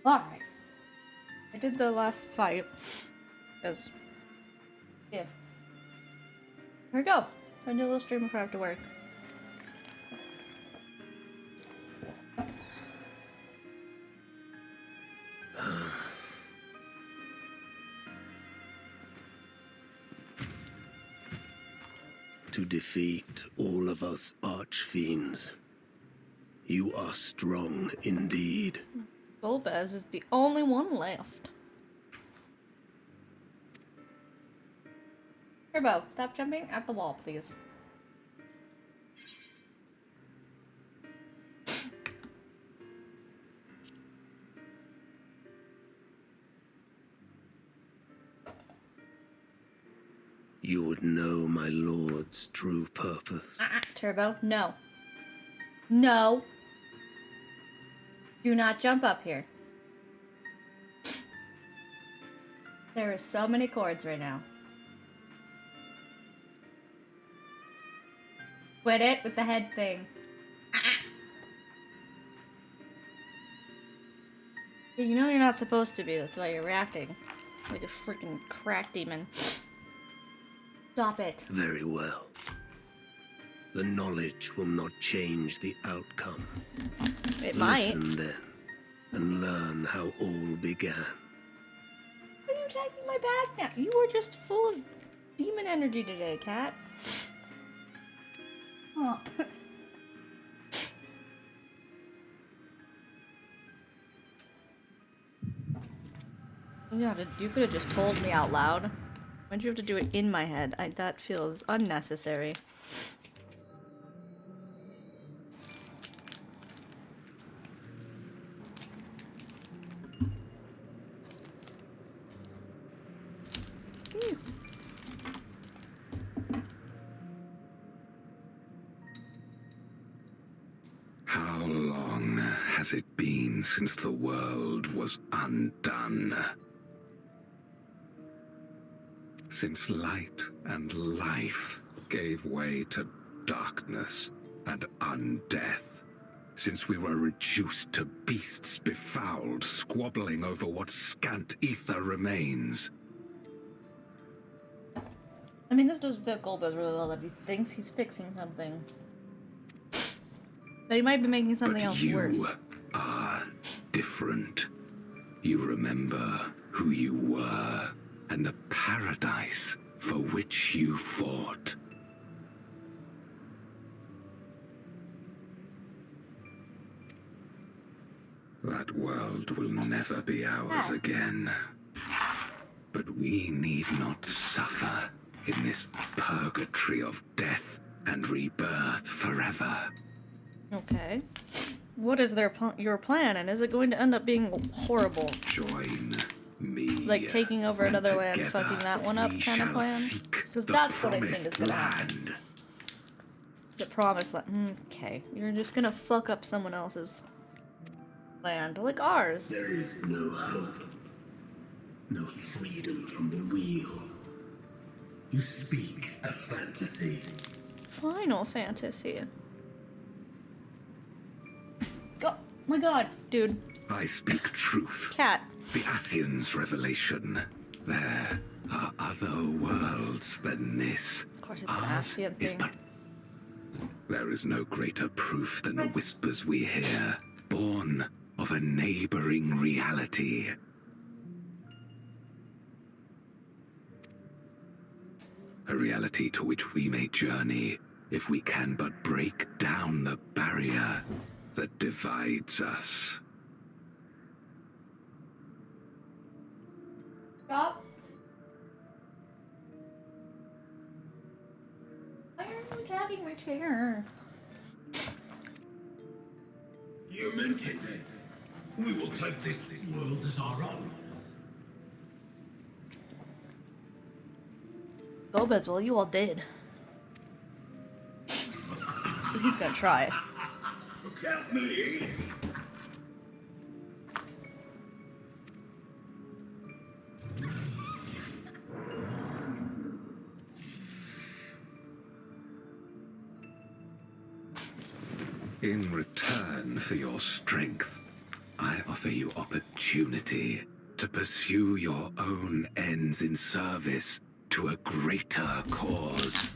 Alright. I did the last fight. Because, yeah. Here we go. I do a little stream before I have to work. To defeat all of us archfiends. You are strong indeed. Golbez is the only one left. Turbo, stop jumping at the wall, please. You would know my lord's true purpose. Turbo, no. No. Do not jump up here. There are so many cords right now. Quit it with the head thing. You know you're not supposed to be, that's why you're reacting. Like a freaking crack demon. Stop it. Very well. The knowledge will not change the outcome. It might. Listen then, and learn how all began. Why are you attacking my bag now? You were just full of demon energy today, cat. Huh. You could have just told me out loud. Why'd you have to do it in my head? That feels unnecessary. How long has it been since the world was undone? Since light and life gave way to darkness and undeath. Since we were reduced to beasts befouled, squabbling over what scant ether remains. I mean, this does fit Golbez really well that he thinks he's fixing something. But he might be making something else worse. You are different. You remember who you were and the paradise for which you fought. That world will never be ours again. But we need not suffer in this purgatory of death and rebirth forever. Okay. What is your plan, and is it going to end up being horrible? Join me. Like taking over another land and fucking that one up kind of plan? Because that's what I think is gonna happen. The promised land. Okay. You're just gonna fuck up someone else's land, like ours. There is no hope. No freedom from the wheel. You speak a fantasy. Final Fantasy. Oh my god, dude. I speak truth. Cat. The Ascian's revelation. There are other worlds than this. Of course it's an Ascian thing. There is no greater proof than the whispers we hear, born of a neighboring reality. A reality to which we may journey if we can but break down the barrier that divides us. Stop. Why are you attacking my chair? You meant it then. We will take this world as our own. Golbez, well, you all did. He's gonna try. Count me in. In return for your strength, I offer you opportunity to pursue your own ends in service to a greater cause.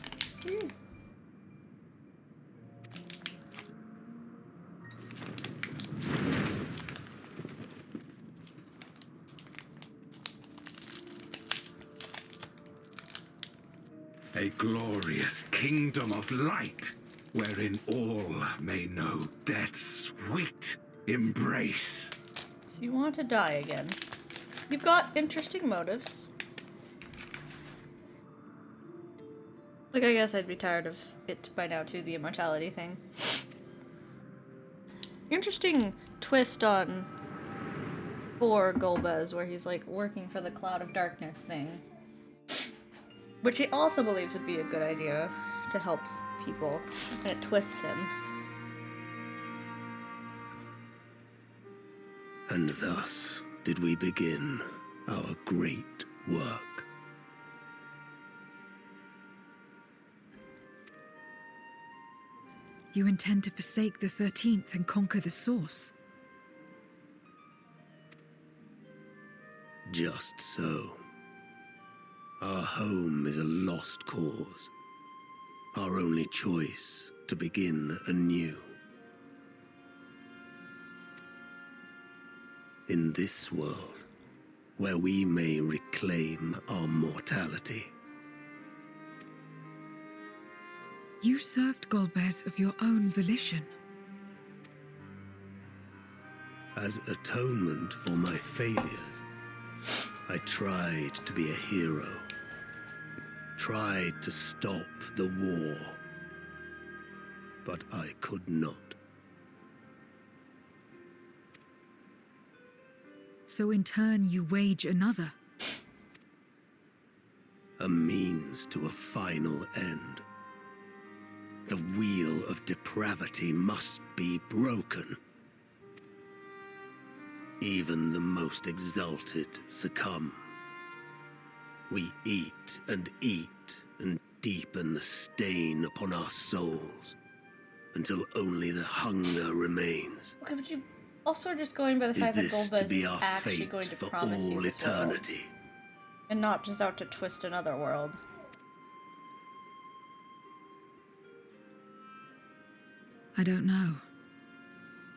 A glorious kingdom of light, wherein all may know death's sweet embrace. So you want to die again. You've got interesting motives. Like, I guess I'd be tired of it by now too, the immortality thing. Interesting twist on poor Golbez, where he's like working for the Cloud of Darkness thing. Which he also believes would be a good idea to help people, and it twists him. And thus did we begin our great work. You intend to forsake the 13th and conquer the Source? Just so. Our home is a lost cause. Our only choice to begin anew. In this world, where we may reclaim our mortality. You served Golbez of your own volition. As atonement for my failures, I tried to be a hero. Tried to stop the war. But I could not. So in turn you wage another. A means to a final end. The wheel of depravity must be broken. Even the most exalted succumb. We eat and deepen the stain upon our souls until only the hunger remains. Okay, but you also are just going by the fact that Golbez is actually going to promise you this eternity. World, and not just out to twist another world. I don't know.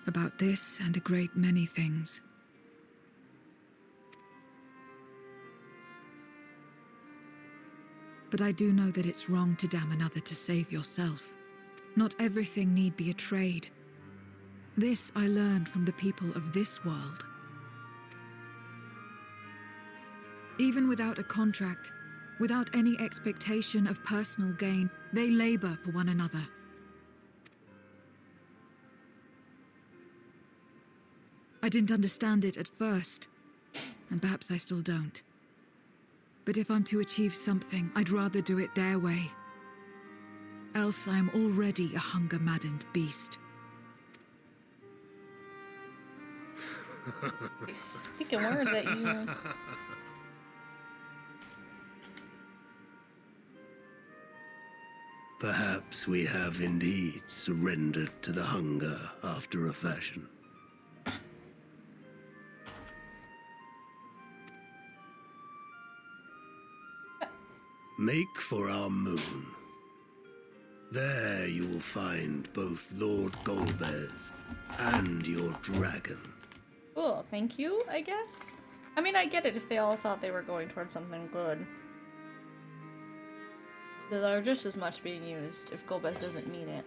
About this and a great many things. But I do know that it's wrong to damn another to save yourself. Not everything need be a trade. This I learned from the people of this world. Even without a contract, without any expectation of personal gain, they labor for one another. I didn't understand it at first, and perhaps I still don't. But if I'm to achieve something, I'd rather do it their way. Else I am already a hunger-maddened beast. Speaking words at you. Perhaps we have indeed surrendered to the hunger after a fashion. Make for our moon. There you will find both Lord Golbez and your dragon. Cool, thank you, I guess? I mean, I get it if they all thought they were going towards something good. They are just as much being used if Golbez doesn't mean it.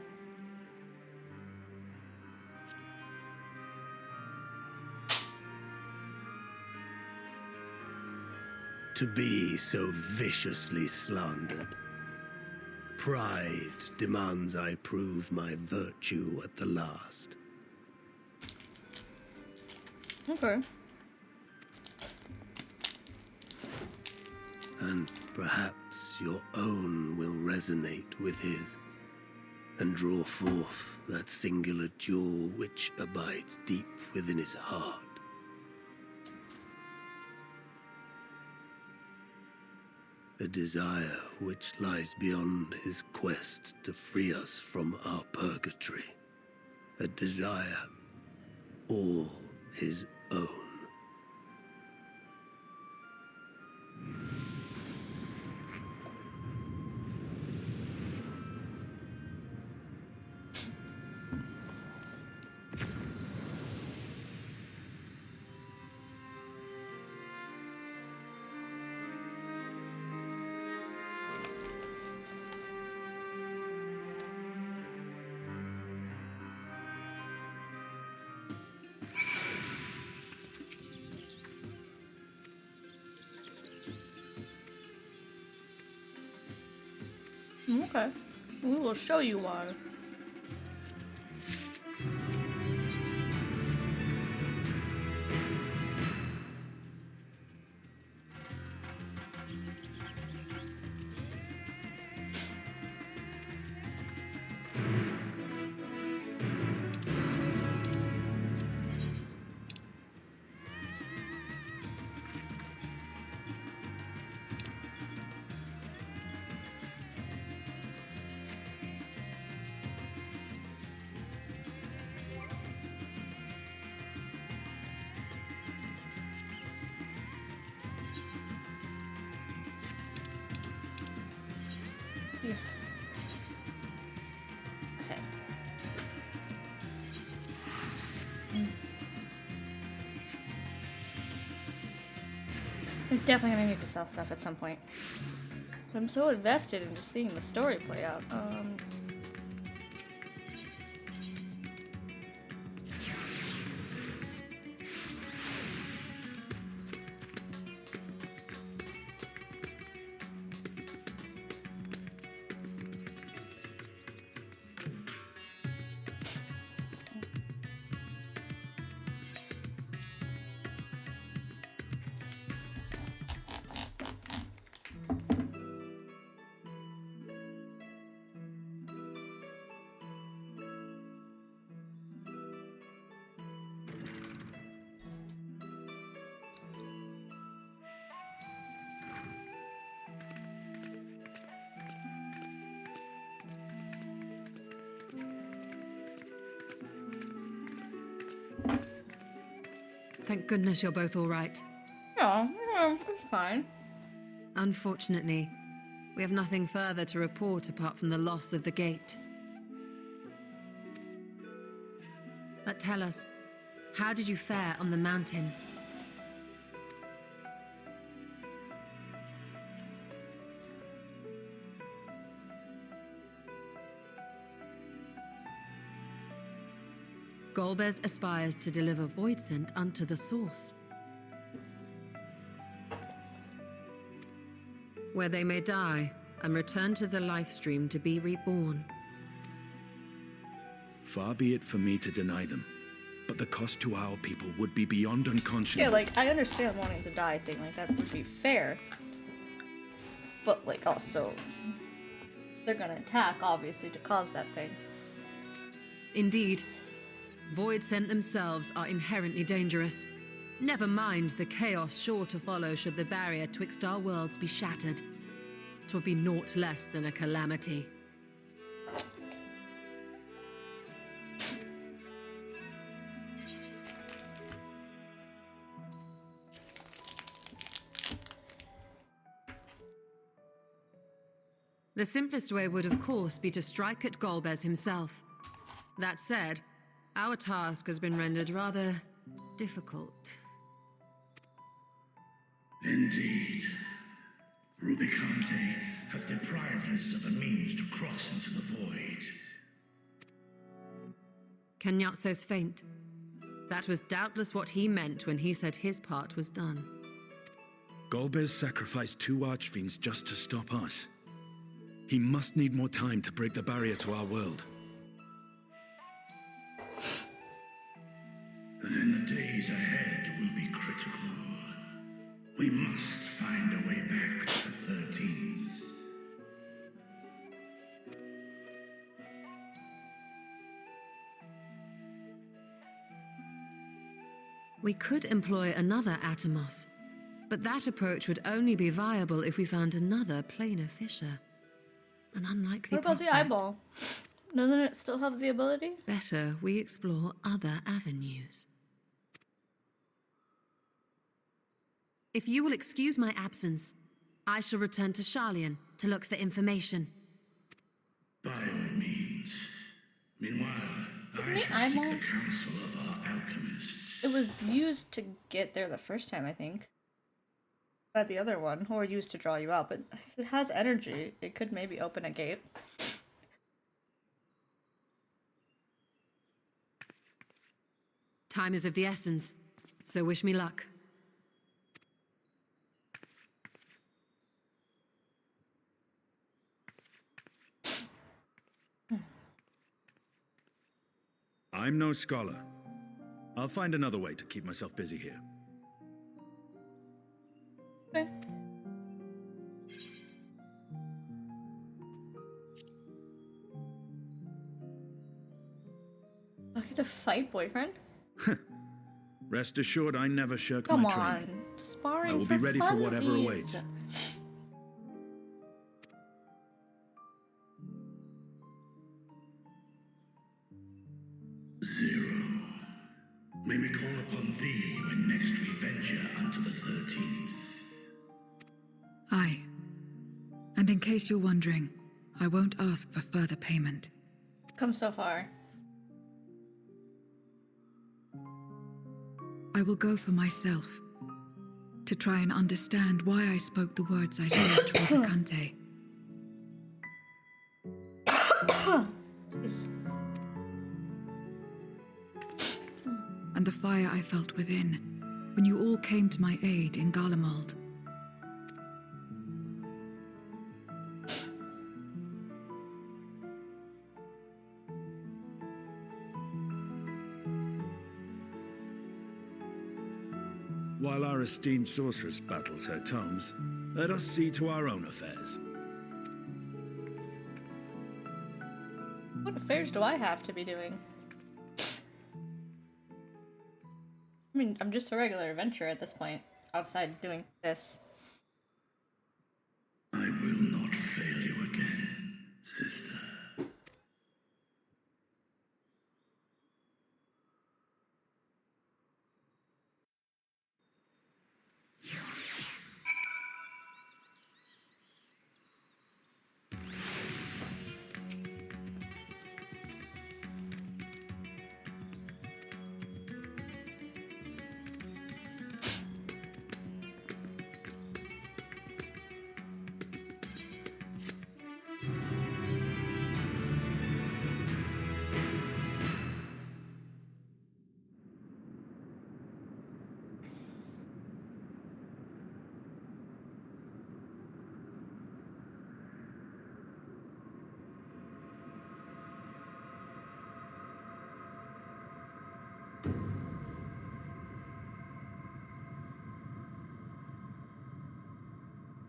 To be so viciously slandered. Pride demands I prove my virtue at the last. Okay. And perhaps your own will resonate with his, and draw forth that singular jewel which abides deep within his heart. A desire which lies beyond his quest to free us from our purgatory. A desire all his own. Okay. We will show you one. Yeah. Okay. We're definitely gonna need to sell stuff at some point. But I'm so invested in just seeing the story play out. Thank goodness you're both all right. Yeah, it's fine. Unfortunately, we have nothing further to report apart from the loss of the gate. But tell us, how did you fare on the mountain? Golbez aspires to deliver Voidsent unto the source, where they may die and return to the life stream to be reborn. Far be it for me to deny them, but the cost to our people would be beyond unconscionable. Yeah, like, I understand wanting to die thing, like, that would be fair. But, like, also, they're gonna attack, obviously, to cause that thing. Indeed. Voidsent themselves are inherently dangerous. Never mind the chaos sure to follow should the barrier twixt our worlds be shattered. 'Twould be naught less than a calamity. The simplest way would, of course, be to strike at Golbez himself. That said, our task has been rendered rather difficult. Indeed. Rubicante hath deprived us of a means to cross into the void. Kenyatso's faint. That was doubtless what he meant when he said his part was done. Golbez sacrificed 2 archfiends just to stop us. He must need more time to break the barrier to our world. Then the days ahead will be critical. We must find a way back to the 13th. We could employ another Atomos, but that approach would only be viable if we found another planar fissure. An unlikely What about the prospect. eyeball? Doesn't it still have the ability? Better we explore other avenues. If you will excuse my absence, I shall return to Charlian to look for information. By all means. Meanwhile, I The shall seek eyeball? the counsel of our alchemists. It was used to get there the first time, I think. By the other one, or used to draw you out, but if it has energy, it could maybe open a gate. Time is of the essence, so wish me luck. I'm no scholar. I'll find another way to keep myself busy here. Okay. I get to fight, boyfriend? Rest assured, I never shirk Come my on, training. sparring I will for be ready for whatever funsies. awaits. Zero. May we call upon thee when next we venture unto the 13th. Aye. And in case you're wondering, I won't ask for further payment. Come so far. I will go for myself, to try and understand why I spoke the words I said to Rubicante. And the fire I felt within, when you all came to my aid in Garlemald. While our esteemed sorceress battles her tomes, let us see to our own affairs. What affairs do I have to be doing? I mean, I'm just a regular adventurer at this point, outside doing this. I will not fail you again, sister.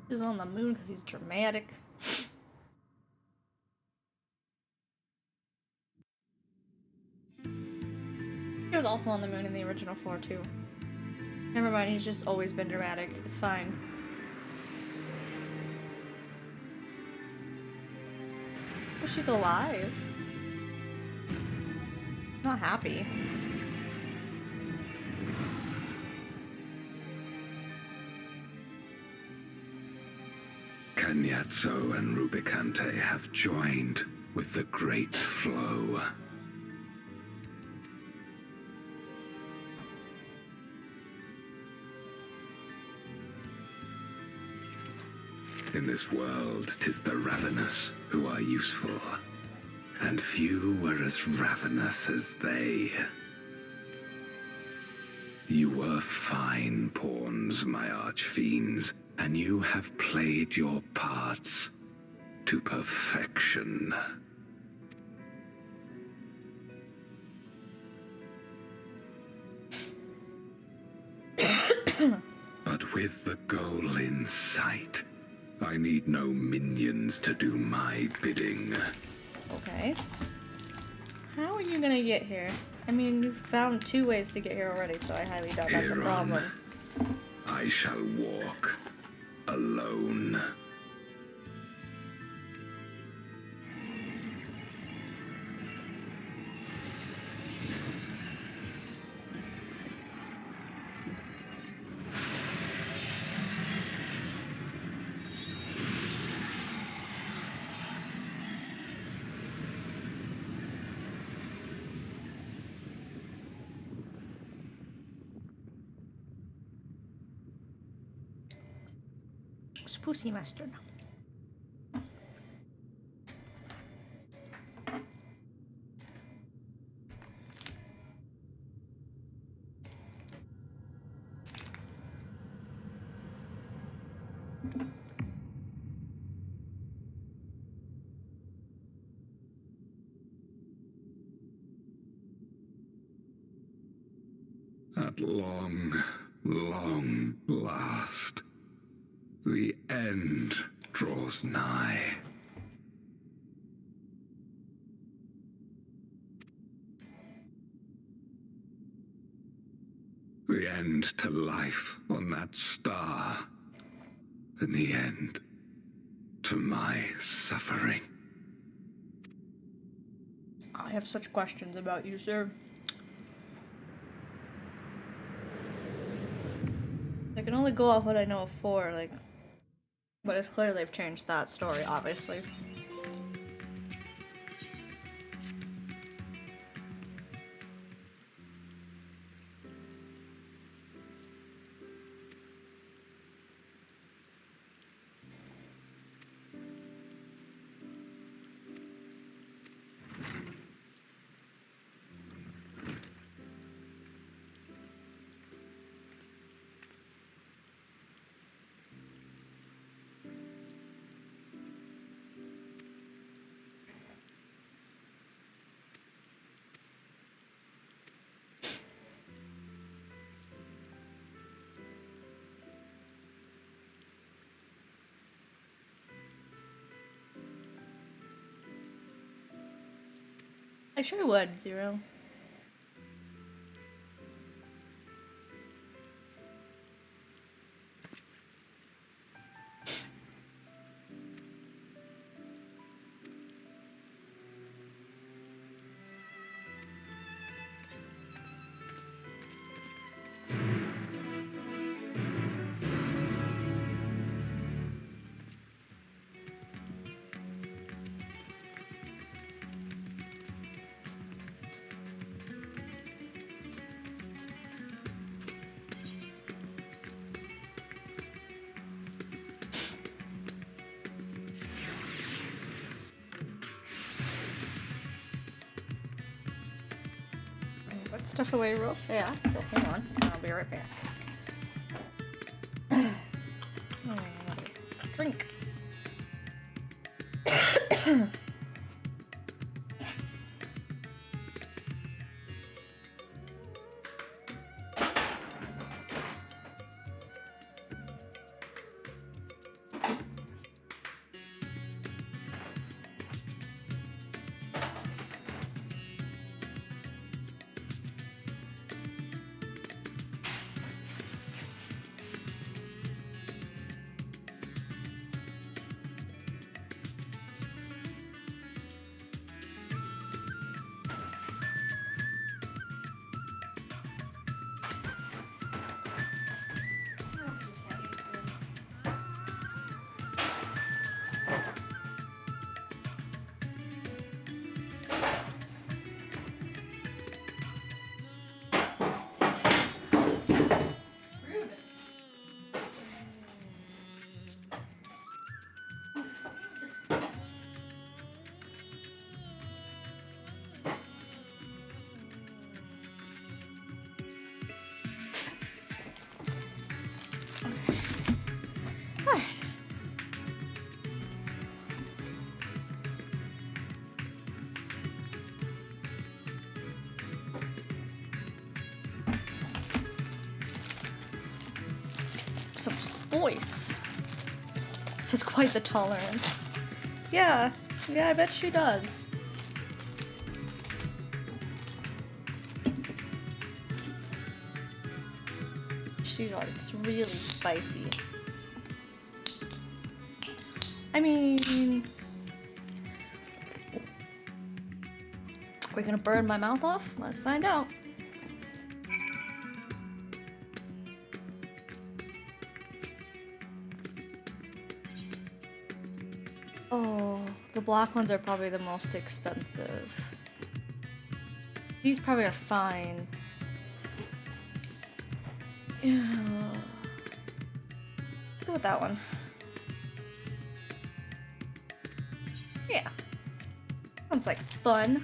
He's on the moon because he's dramatic. He was also on the moon in the original 4 too. Never mind, he's just always been dramatic. It's fine. Oh, she's alive. Not happy. Cagnazzo and Rubicante have joined with the great flow. In this world, 'tis the ravenous who are useful, and few were as ravenous as they. You were fine pawns, my archfiends, and you have played your parts to perfection. But with the goal in sight, I need no minions to do my bidding. Okay. How are you gonna get here? I mean, you've found 2 ways to get here already, so I highly doubt that's a Hereon, problem. I shall walk alone. Spooky mustard. At long, long last, the end draws nigh. The end to life on that star, and the end to my suffering. I have such questions about you, sir. I can only go off what I know of 4, like, but it's clear they've changed that story, obviously. I sure would, Zero. Put stuff away real fast, so hold on, I'll be right back. Drink. So Spoice has quite the tolerance. Yeah, I bet she does. She likes really spicy. I mean, we're gonna burn my mouth off? Let's find out. Oh, the black ones are probably the most expensive. These probably are fine. Yeah. Go with that one. like fun.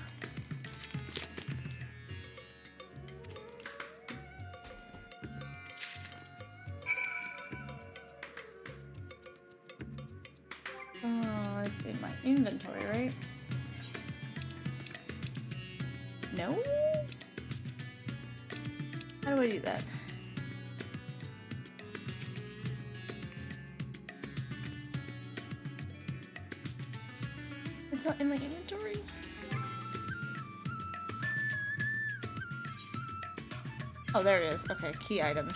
Oh, it's in my inventory, right? No? How do I do that? It's not in my inventory? Oh, there it is. Okay, key items.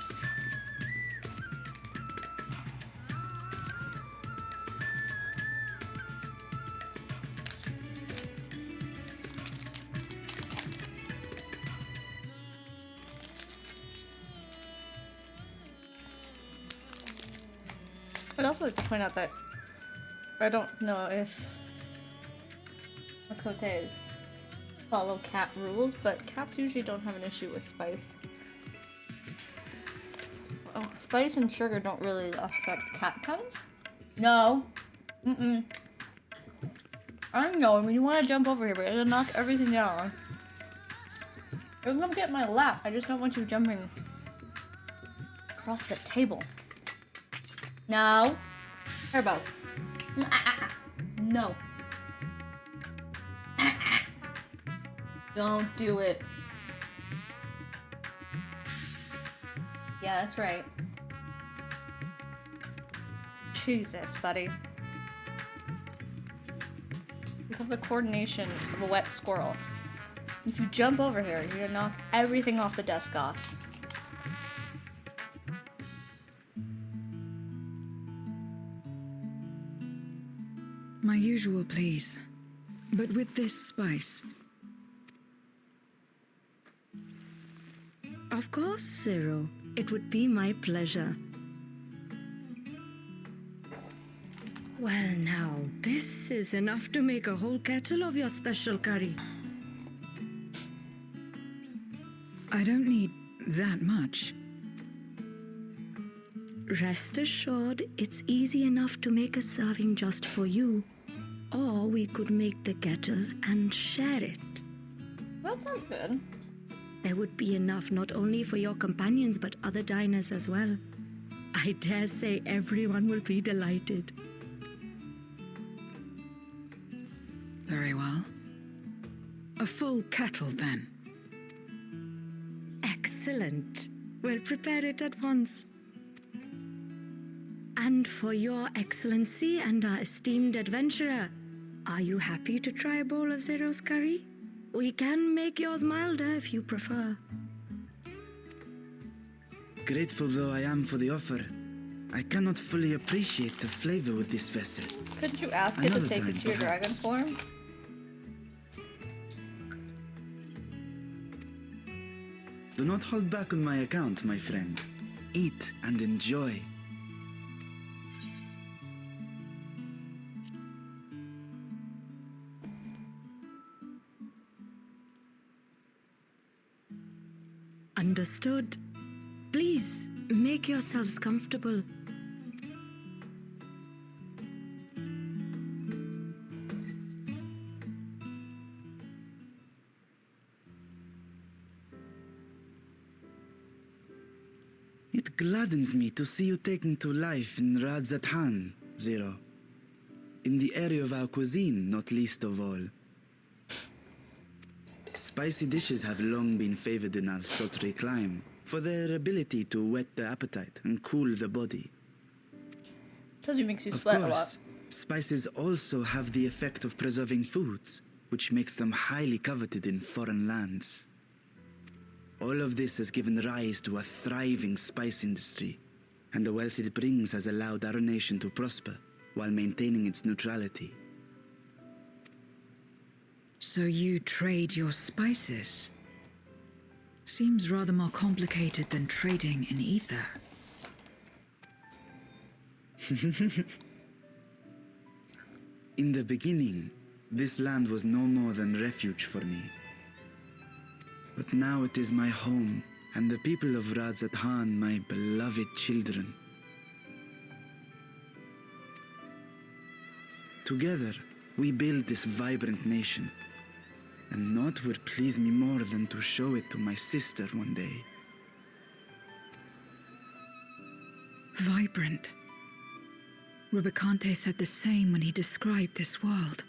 I'd also like to point out that I don't know if Makotes follow cat rules, but cats usually don't have an issue with spice. Oh, spice and sugar don't really affect cat kinds? No. Mm-mm. I know, I mean, you want to jump over here, but I gotta knock everything down. You're gonna get my lap, I just don't want you jumping across the table. No. Turbo. No. Don't do it. Yeah, that's right. Jesus, buddy. You have the coordination of a wet squirrel. If you jump over here, you're gonna knock everything off the desk off. My usual, please. But with this spice. Of course, Zero. It would be my pleasure. Well now, this is enough to make a whole kettle of your special curry. I don't need that much. Rest assured, it's easy enough to make a serving just for you. Or we could make the kettle and share it. That sounds good. There would be enough not only for your companions but other diners as well. I dare say everyone will be delighted. Very well. A full kettle, then. Excellent. We'll prepare it at once. And for your excellency and our esteemed adventurer, are you happy to try a bowl of Zero's curry? We can make yours milder if you prefer. Grateful though I am for the offer, I cannot fully appreciate the flavor with this vessel. Couldn't you ask it to Another take time, it to your dragon perhaps. form? Do not hold back on my account, my friend. Eat and enjoy. Understood. Please, make yourselves comfortable. It gladdens me to see you taking to life in Radzatan, Zero. In the area of our cuisine, not least of all. Spicy dishes have long been favored in our sultry clime for their ability to whet the appetite and cool the body. Tells you makes you Of sweat a lot. course, spices also have the effect of preserving foods, which makes them highly coveted in foreign lands. All of this has given rise to a thriving spice industry, and the wealth it brings has allowed our nation to prosper while maintaining its neutrality. So you trade your spices? Seems rather more complicated than trading in ether. In the beginning, this land was no more than refuge for me. But now it is my home, and the people of Radzatan my beloved children. Together, we build this vibrant nation, And naught would please me more than to show it to my sister one day. Vibrant. Rubicante said the same when he described this world.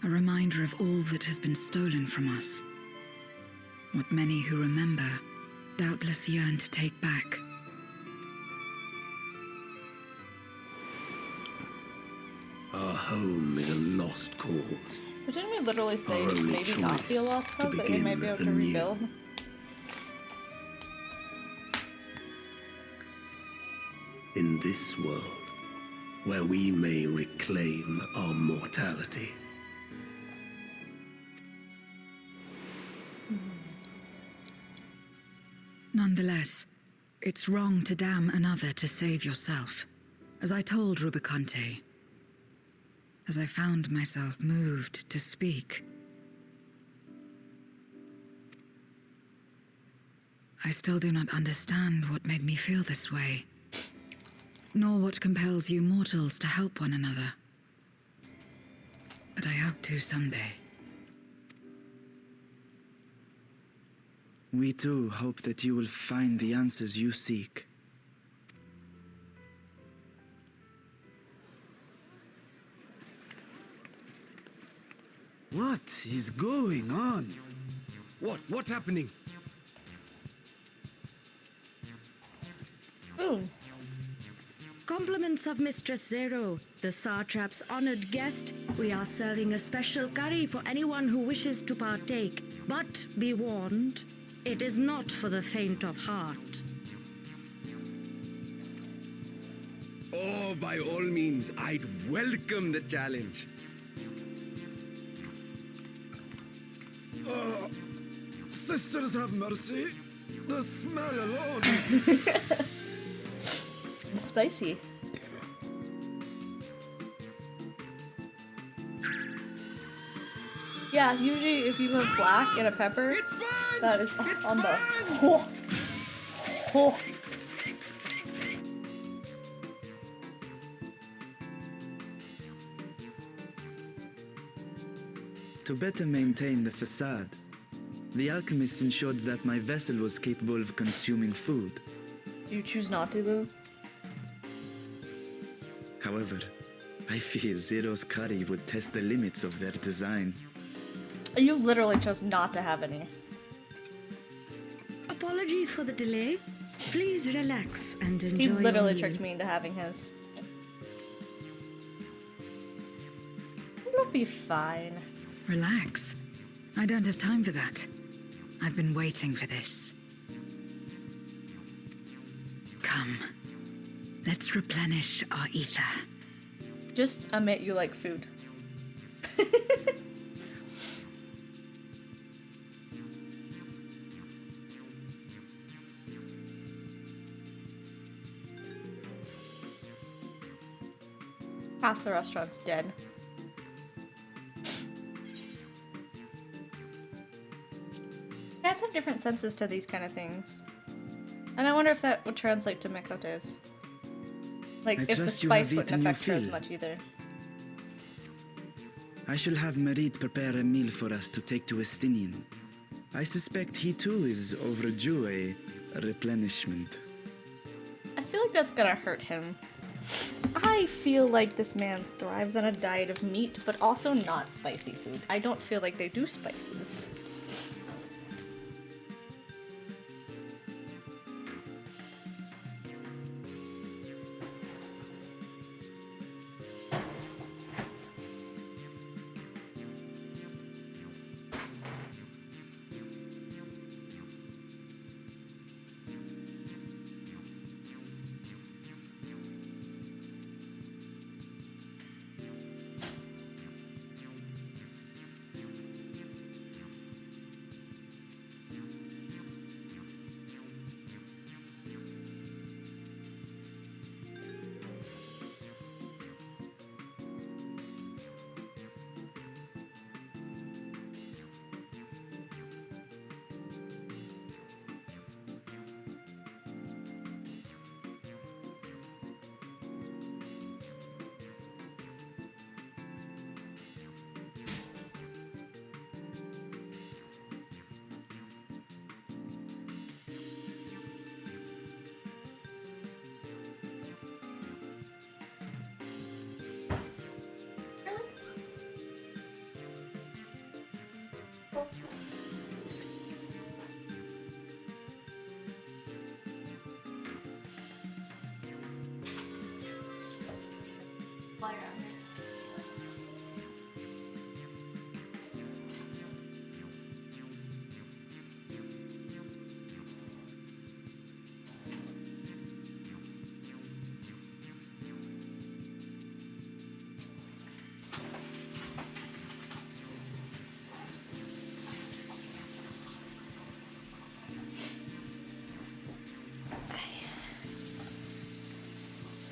A reminder of all that has been stolen from us. What many who remember doubtless yearn to take back. Our home is a lost cause. But didn't we literally say Our only maybe not be a choice lost to cause, that we might be able to begin anew. rebuild? In this world, where we may reclaim our mortality. Nonetheless, it's wrong to damn another to save yourself. As I told Rubicante, as I found myself moved to speak, I still do not understand what made me feel this way, nor what compels you mortals to help one another. But I hope to someday. We too hope that you will find the answers you seek. What is going on? What's happening? Boom. Compliments of Mistress Zero, the Satrap's honored guest. We are serving a special curry for anyone who wishes to partake. But be warned, it is not for the faint of heart. Oh, by all means, I'd welcome the challenge. Sisters have mercy. The smell alone. It's spicy. Yeah, usually if you have black and a pepper, that is on the... Oh. Oh. To better maintain the facade, the alchemists ensured that my vessel was capable of consuming food. You choose not to, though? However, I fear Zero's curry would test the limits of their design. You literally chose not to have any. Apologies for the delay. Please relax and enjoy He literally your meal. tricked me into having his. It'll be fine. Relax. I don't have time for that. I've been waiting for this. Come. Let's replenish our ether. Just admit you like food. Half the restaurant's dead. Cats have different senses to these kind of things. And I wonder if that would translate to Mikote's. Like, I if the trust you spice have wouldn't eaten your affect her as fill. much either. I shall have Merit prepare a meal for us to take to Estinian. I suspect he too is overdue a replenishment. I feel like that's gonna hurt him. I feel like this man thrives on a diet of meat, but also not spicy food. I don't feel like they do spices.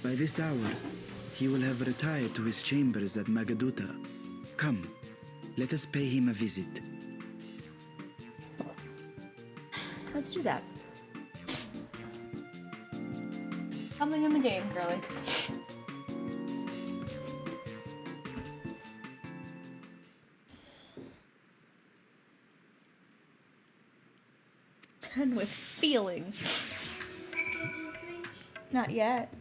By this hour, he will have retired to his chambers at Magaduta. Come, let us pay him a visit. Let's do that. Something in the game, girly. And with feeling. Not yet.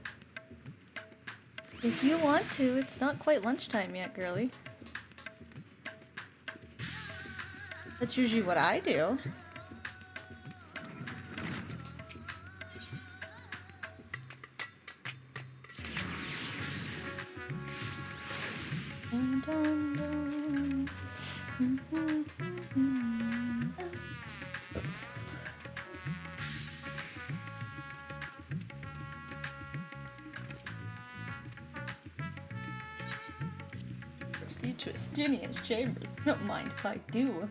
If you want to, it's not quite lunchtime yet, girly. That's usually what I do. Dun, dun, dun. Proceed to Estinian's chambers. Don't mind if I do.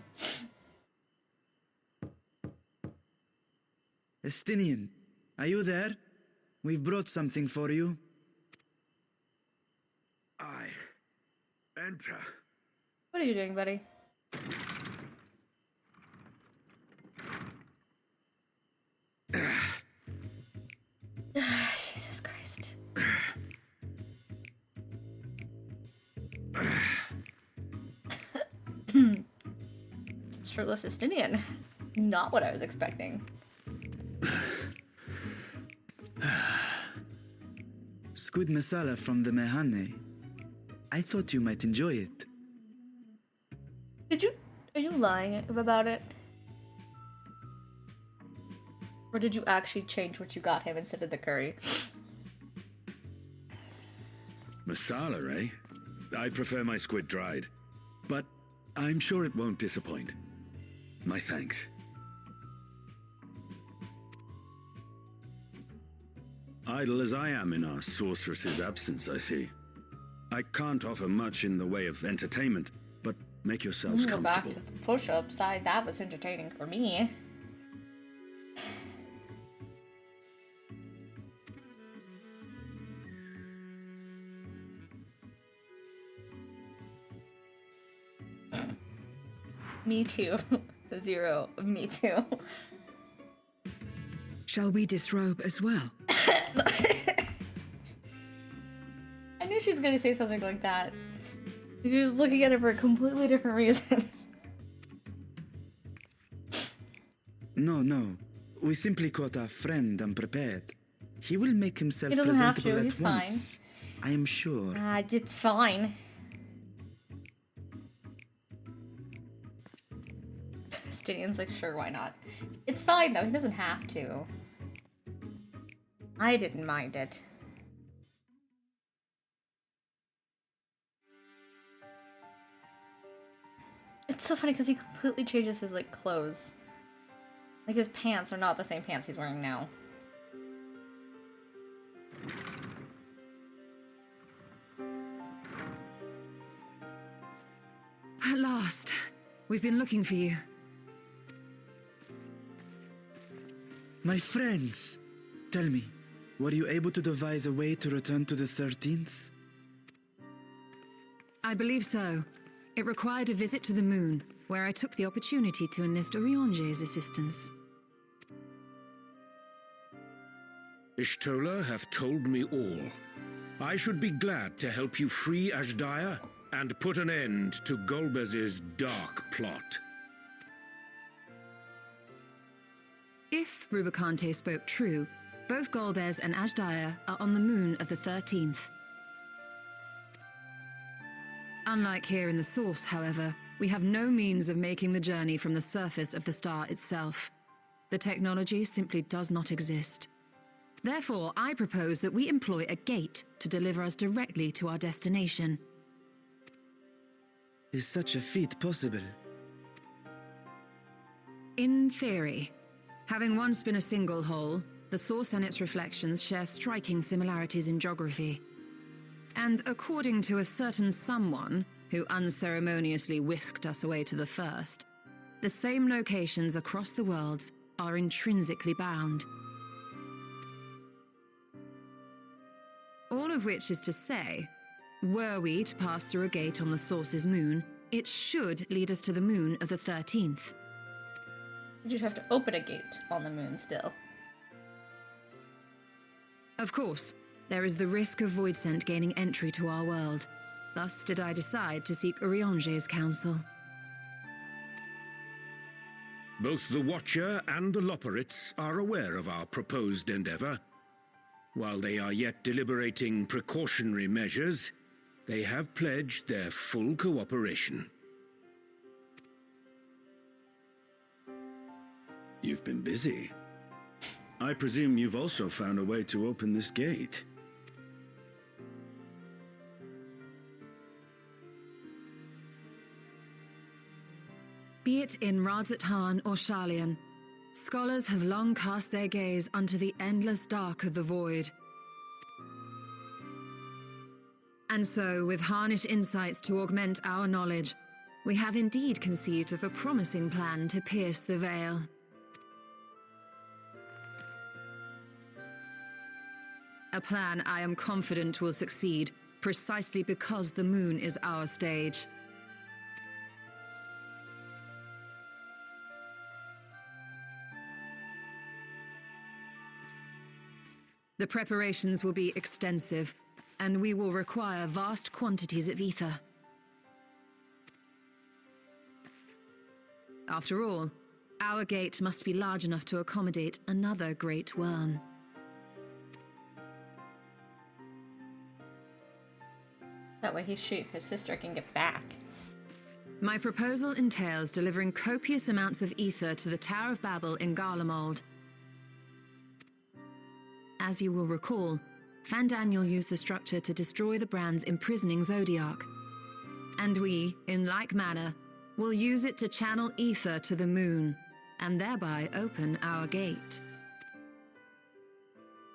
Estinian, are you there? We've brought something for you. Enter. What are you doing, buddy? Jesus Christ. Shirtless Estinian. Not what I was expecting. Squid masala from the Mehane. I thought you might enjoy it. Are you lying about it? Or did you actually change what you got him instead of the curry? Masala, eh? I prefer my squid dried. But I'm sure it won't disappoint. My thanks. Idle as I am in our sorceress's absence, I see. I can't offer much in the way of entertainment, but make yourselves Go back comfortable. to the push-up side. That was entertaining for me. Me too. 0. Me too. Shall we disrobe as well? I knew she was gonna say something like that. You're just looking at it for a completely different reason. No. We simply caught our friend unprepared. He will make himself He doesn't have presentable to, at he's once. I am sure. It's fine. Stinian's like, sure, why not? It's fine though, he doesn't have to. I didn't mind it. It's so funny because he completely changes his, like, clothes. Like, his pants are not the same pants he's wearing now. At last. We've been looking for you. My friends, tell me, were you able to devise a way to return to the 13th? I believe so. It required a visit to the moon, where I took the opportunity to enlist Orionge's assistance. Ishtola hath told me all. I should be glad to help you free Ashdaya and put an end to Golbez's dark plot. If Rubicante spoke true, both Golbez and Ashdaya are on the moon of the 13th. Unlike here in the Source, however, we have no means of making the journey from the surface of the star itself. The technology simply does not exist. Therefore, I propose that we employ a gate to deliver us directly to our destination. Is such a feat possible? In theory. Having once been a single hole, the Source and its reflections share striking similarities in geography. And according to a certain someone who unceremoniously whisked us away to the first, the same locations across the worlds are intrinsically bound. All of which is to say, were we to pass through a gate on the Source's moon, it should lead us to the moon of the 13th. You'd have to open a gate on the moon still. Of course, there is the risk of Voidsent gaining entry to our world. Thus did I decide to seek Urianger's counsel. Both the Watcher and the Loporrits are aware of our proposed endeavor. While they are yet deliberating precautionary measures, they have pledged their full cooperation. You've been busy. I presume you've also found a way to open this gate. Be it in Radzat-Han or Sharlayan, scholars have long cast their gaze unto the endless dark of the void. And so, with harnish insights to augment our knowledge, we have indeed conceived of a promising plan to pierce the veil. A plan I am confident will succeed, precisely because the moon is our stage. The preparations will be extensive, and we will require vast quantities of ether. After all, our gate must be large enough to accommodate another great worm. That way his sister can get back. My proposal entails delivering copious amounts of ether to the Tower of Babel in Garlemald. As you will recall, Fandaniel used the structure to destroy the brand's imprisoning Zodiac. And we, in like manner, will use it to channel ether to the moon, and thereby open our gate.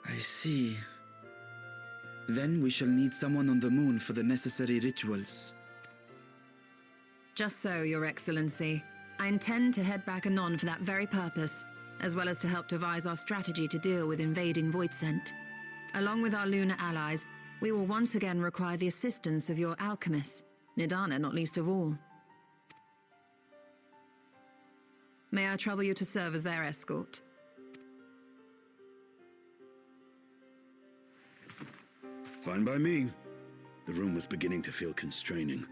I see. Then we shall need someone on the moon for the necessary rituals. Just so, Your Excellency. I intend to head back anon for that very purpose, as well as to help devise our strategy to deal with invading Voidsent. Along with our lunar allies, we will once again require the assistance of your alchemists, Nidana not least of all. May I trouble you to serve as their escort? Fine by me. The room was beginning to feel constraining.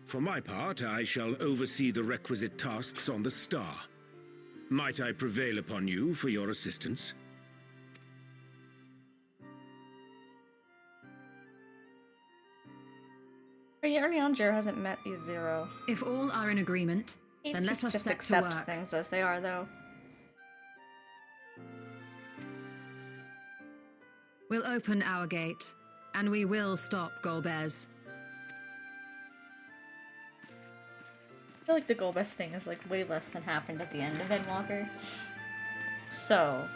For my part, I shall oversee the requisite tasks on the star. Might I prevail upon you for your assistance? Urianger hasn't met these zero. If all are in agreement, then let us just set to accepts work. things as they are, though. We'll open our gate, and we will stop Golbez. I feel like the Golbez thing is like way less than happened at the end of Endwalker. So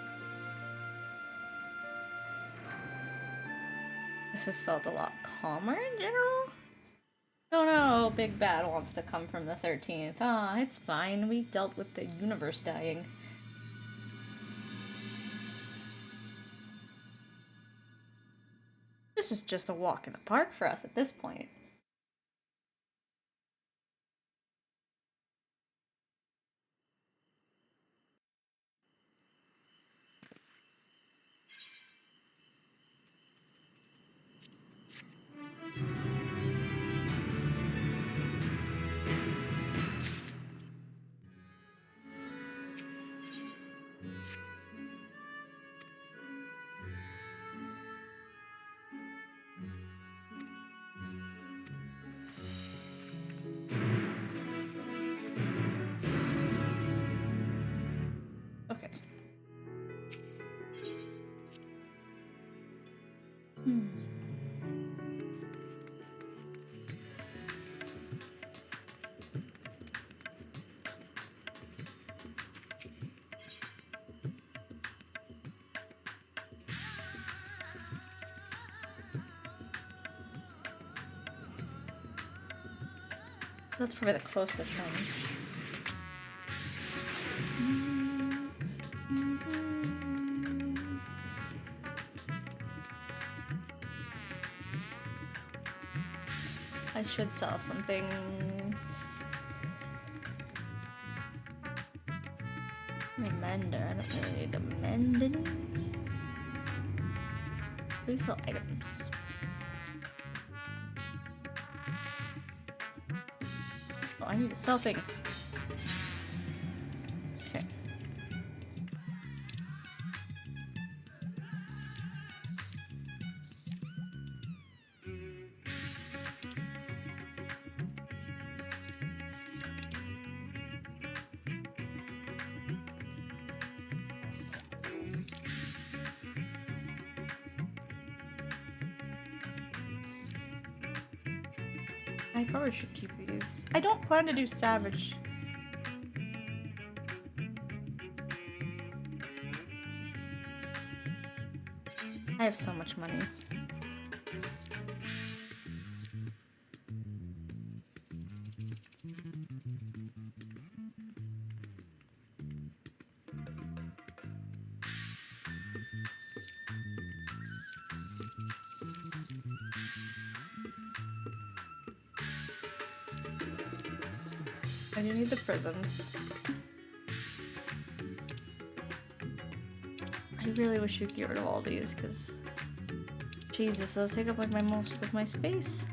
this has felt a lot calmer in general. Oh no, Big Bad wants to come from the 13th. Ah, it's fine. We dealt with the universe dying. This is just a walk in the park for us at this point. That's probably the closest one. I should sell some things. A mender. I don't really need to mend any. Please sell items. Oh, I need to sell things. Okay. I probably should keep these. I don't plan to do Savage. I have so much money. I do need the prisms. I really wish you'd get rid of all these, because Jesus, those take up like most of my space.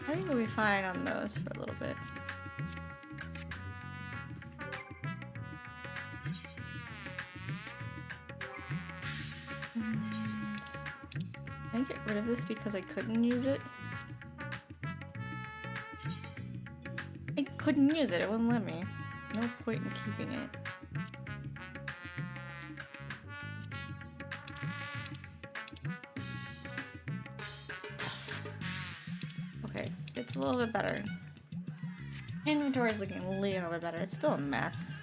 I think we'll be fine on those for a little bit. Can I get rid of this because I couldn't use it? I couldn't use it, it wouldn't let me. No point in keeping it. Okay, it's a little bit better. Inventory is looking a little bit better. It's still a mess.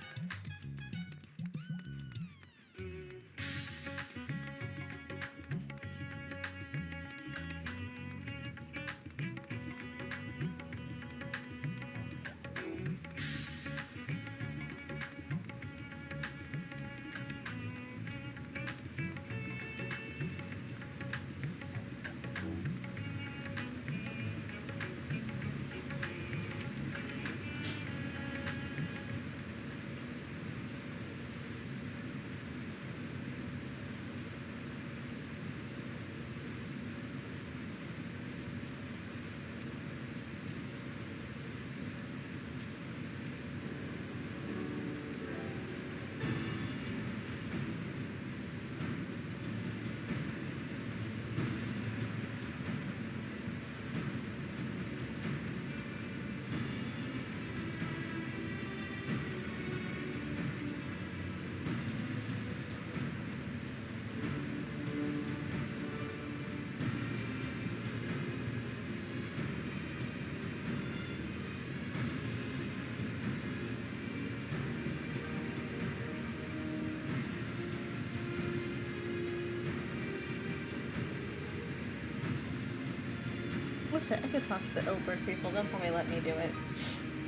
Listen, I could talk to the Ilbert people, they'll probably let me do it.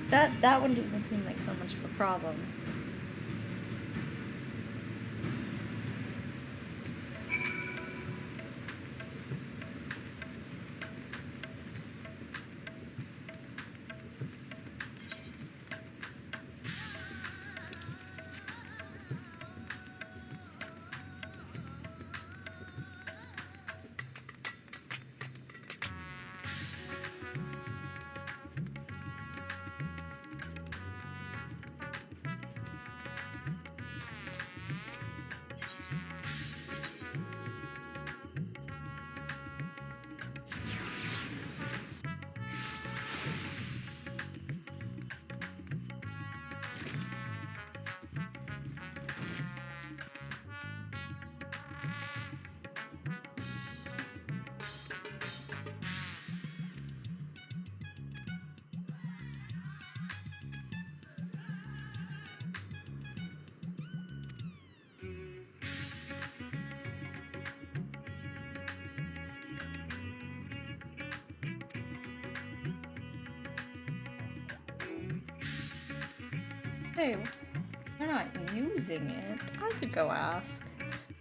That one doesn't seem like so much of a problem. Hey, they're not using it. I could go ask.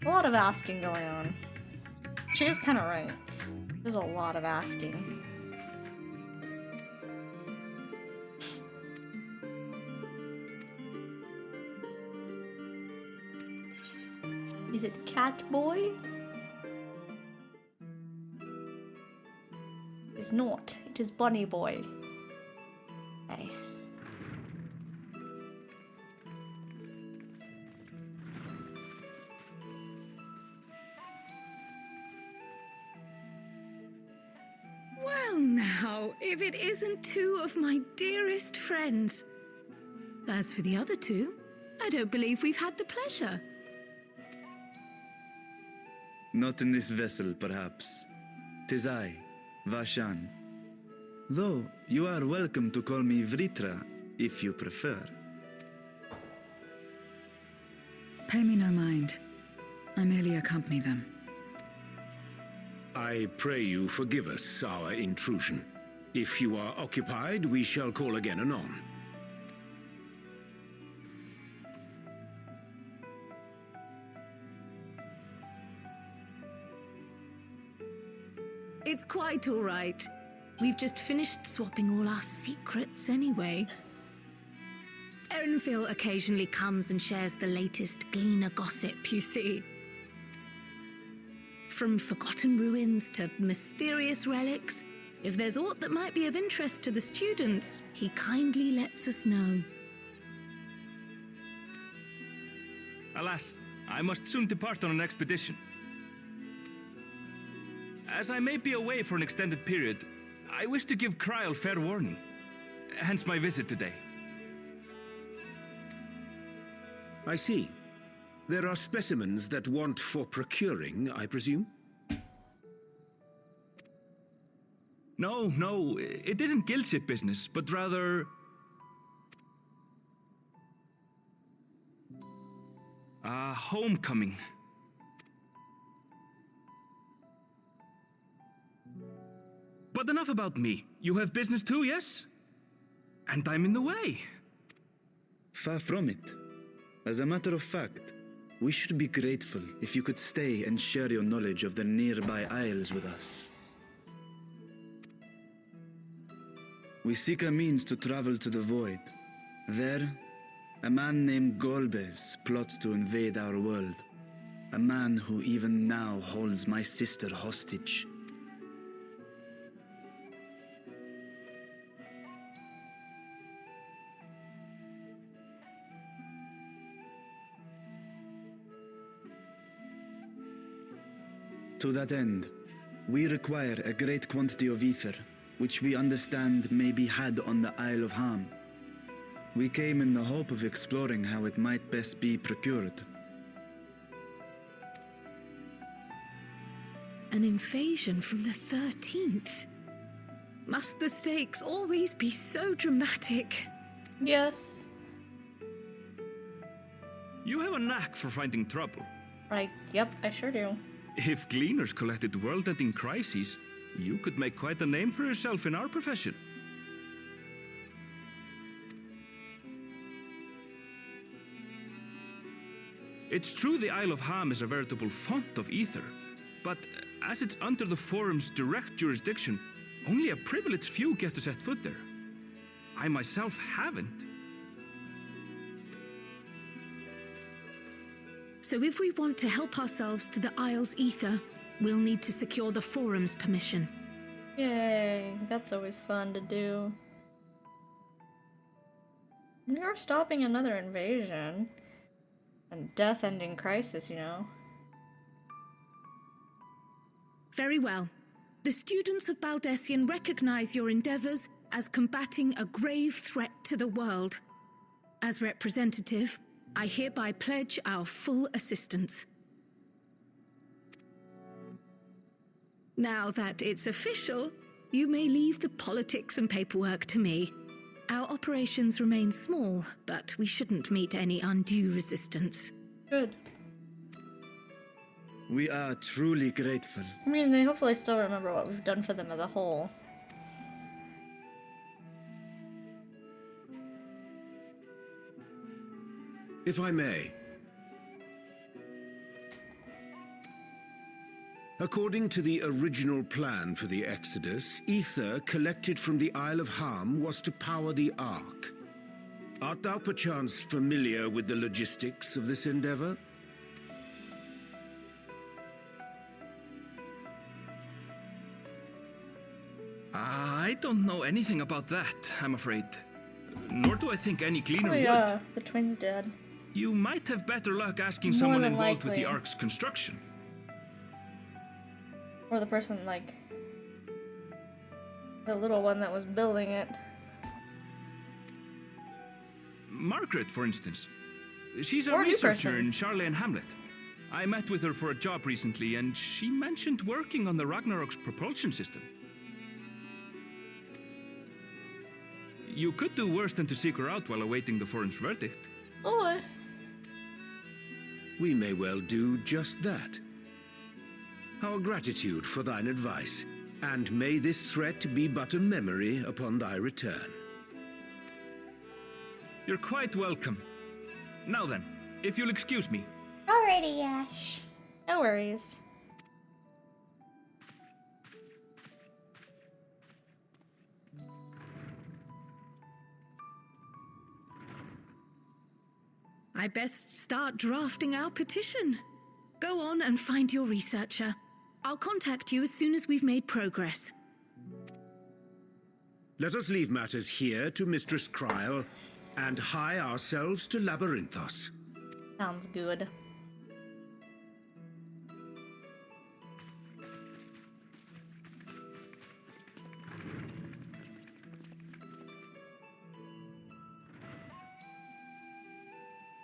A lot of asking going on. She is kind of right. There's a lot of asking. Is it Cat Boy? It is not. It is Bunny Boy. Okay. Well, now, if it isn't two of my dearest friends. As for the other two, I don't believe we've had the pleasure. Not in this vessel, perhaps. 'Tis I, Vashan. Though you are welcome to call me Vritra, if you prefer. Pay me no mind. I merely accompany them. I pray you forgive us our intrusion. If you are occupied, we shall call again anon. It's quite all right. We've just finished swapping all our secrets anyway. Erenville occasionally comes and shares the latest Gleaner gossip, you see. From forgotten ruins to mysterious relics, if there's aught that might be of interest to the students, he kindly lets us know. Alas, I must soon depart on an expedition. As I may be away for an extended period, I wish to give Kryl fair warning. Hence my visit today. I see. There are specimens that want for procuring, I presume? No, it isn't guildship business, but rather... homecoming. But enough about me. You have business too, yes? And I'm in the way. Far from it. As a matter of fact, we should be grateful if you could stay and share your knowledge of the nearby isles with us. We seek a means to travel to the Void. There, a man named Golbez plots to invade our world. A man who even now holds my sister hostage. To that end, we require a great quantity of ether, which we understand may be had on the Isle of Ham. We came in the hope of exploring how it might best be procured. An invasion from the 13th? Must the stakes always be so dramatic? Yes. You have a knack for finding trouble. Yep, I sure do. If Gleaners collected world-ending crises, you could make quite a name for yourself in our profession. It's true the Isle of Ham is a veritable font of ether, but as it's under the Forum's direct jurisdiction, only a privileged few get to set foot there. I myself haven't. So if we want to help ourselves to the Isle's ether, we'll need to secure the Forum's permission. Yay, that's always fun to do. We are stopping another invasion. And death-ending crisis, you know. Very well. The students of Baldessian recognize your endeavors as combating a grave threat to the world. As representative, I hereby pledge our full assistance. Now that it's official, you may leave the politics and paperwork to me. Our operations remain small, but we shouldn't meet any undue resistance. Good. We are truly grateful. I mean, they hopefully still remember what we've done for them as a whole. If I may. According to the original plan for the Exodus, ether collected from the Isle of Harm was to power the Ark. Art thou perchance familiar with the logistics of this endeavor? I don't know anything about that, I'm afraid. Nor do I think any cleaner Oh would. yeah, the twin's dead. You might have better luck asking More someone than involved with the likely. Ark's construction. Or the person, like, the little one that was building it. Margaret, for instance. She's a Or a new researcher person. in Charlene Hamlet. I met with her for a job recently, and she mentioned working on the Ragnarok's propulsion system. You could do worse than to seek her out while awaiting the forum's verdict. Oh. We may well do just that. Our gratitude for thine advice, and may this threat be but a memory upon thy return. You're quite welcome. Now then, if you'll excuse me. Alrighty, Yash. No worries. I best start drafting our petition. Go on and find your researcher. I'll contact you as soon as we've made progress. Let us leave matters here to Mistress Kryl, and hie ourselves to Labyrinthos. Sounds good.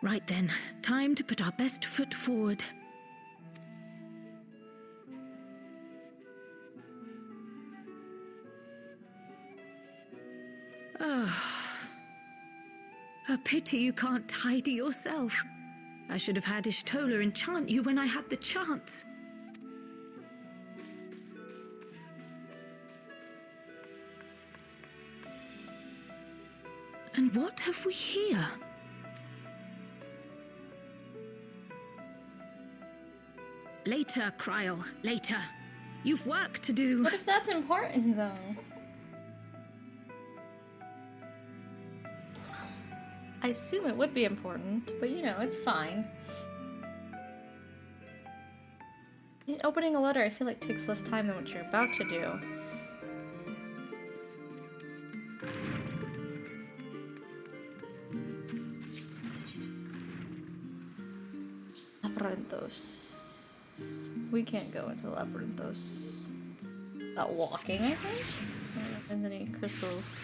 Right then, time to put our best foot forward. A pity you can't tidy yourself. I should have had Ishtola enchant you when I had the chance. And what have we here? Later, Kryl, later. You've work to do. What if that's important, though? I assume it would be important, but you know, it's fine. Opening a letter, I feel like takes less time than what you're about to do. Labyrinthos. We can't go into Labyrinthos. Not walking, I think? I don't know if there's any crystals.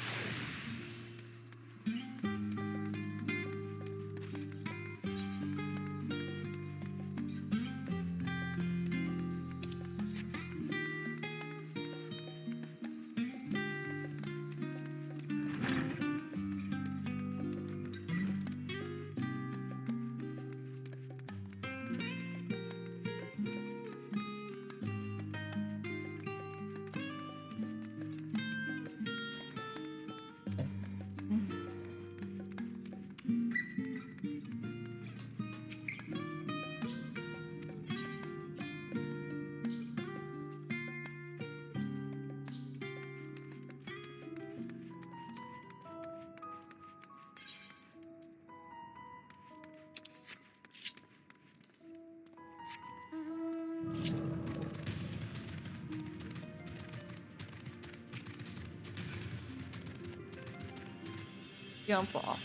Jump off.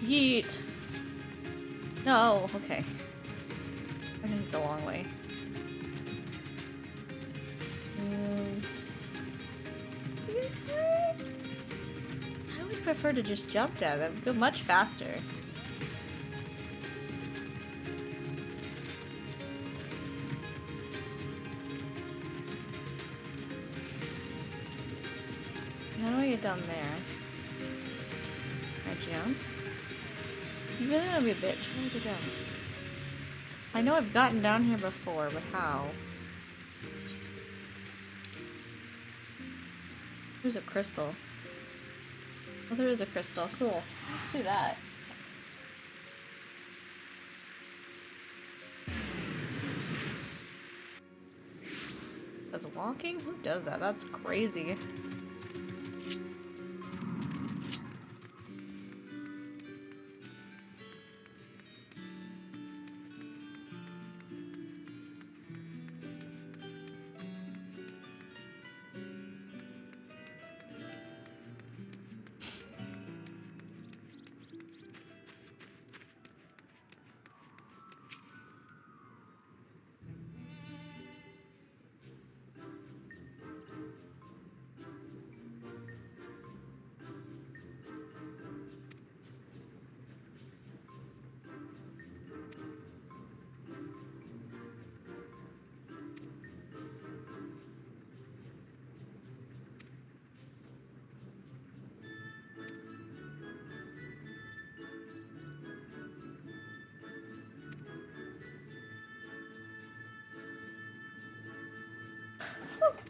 Yeet! No, okay. I did it the long way. I would prefer to just jump down. That would go much faster. How do I get down there? Jump? You really want to be a bitch? How do I get down? I know I've gotten down here before, but how? There's a crystal. Oh, there is a crystal. Cool. Let's do that. Does walking? Who does that? That's crazy.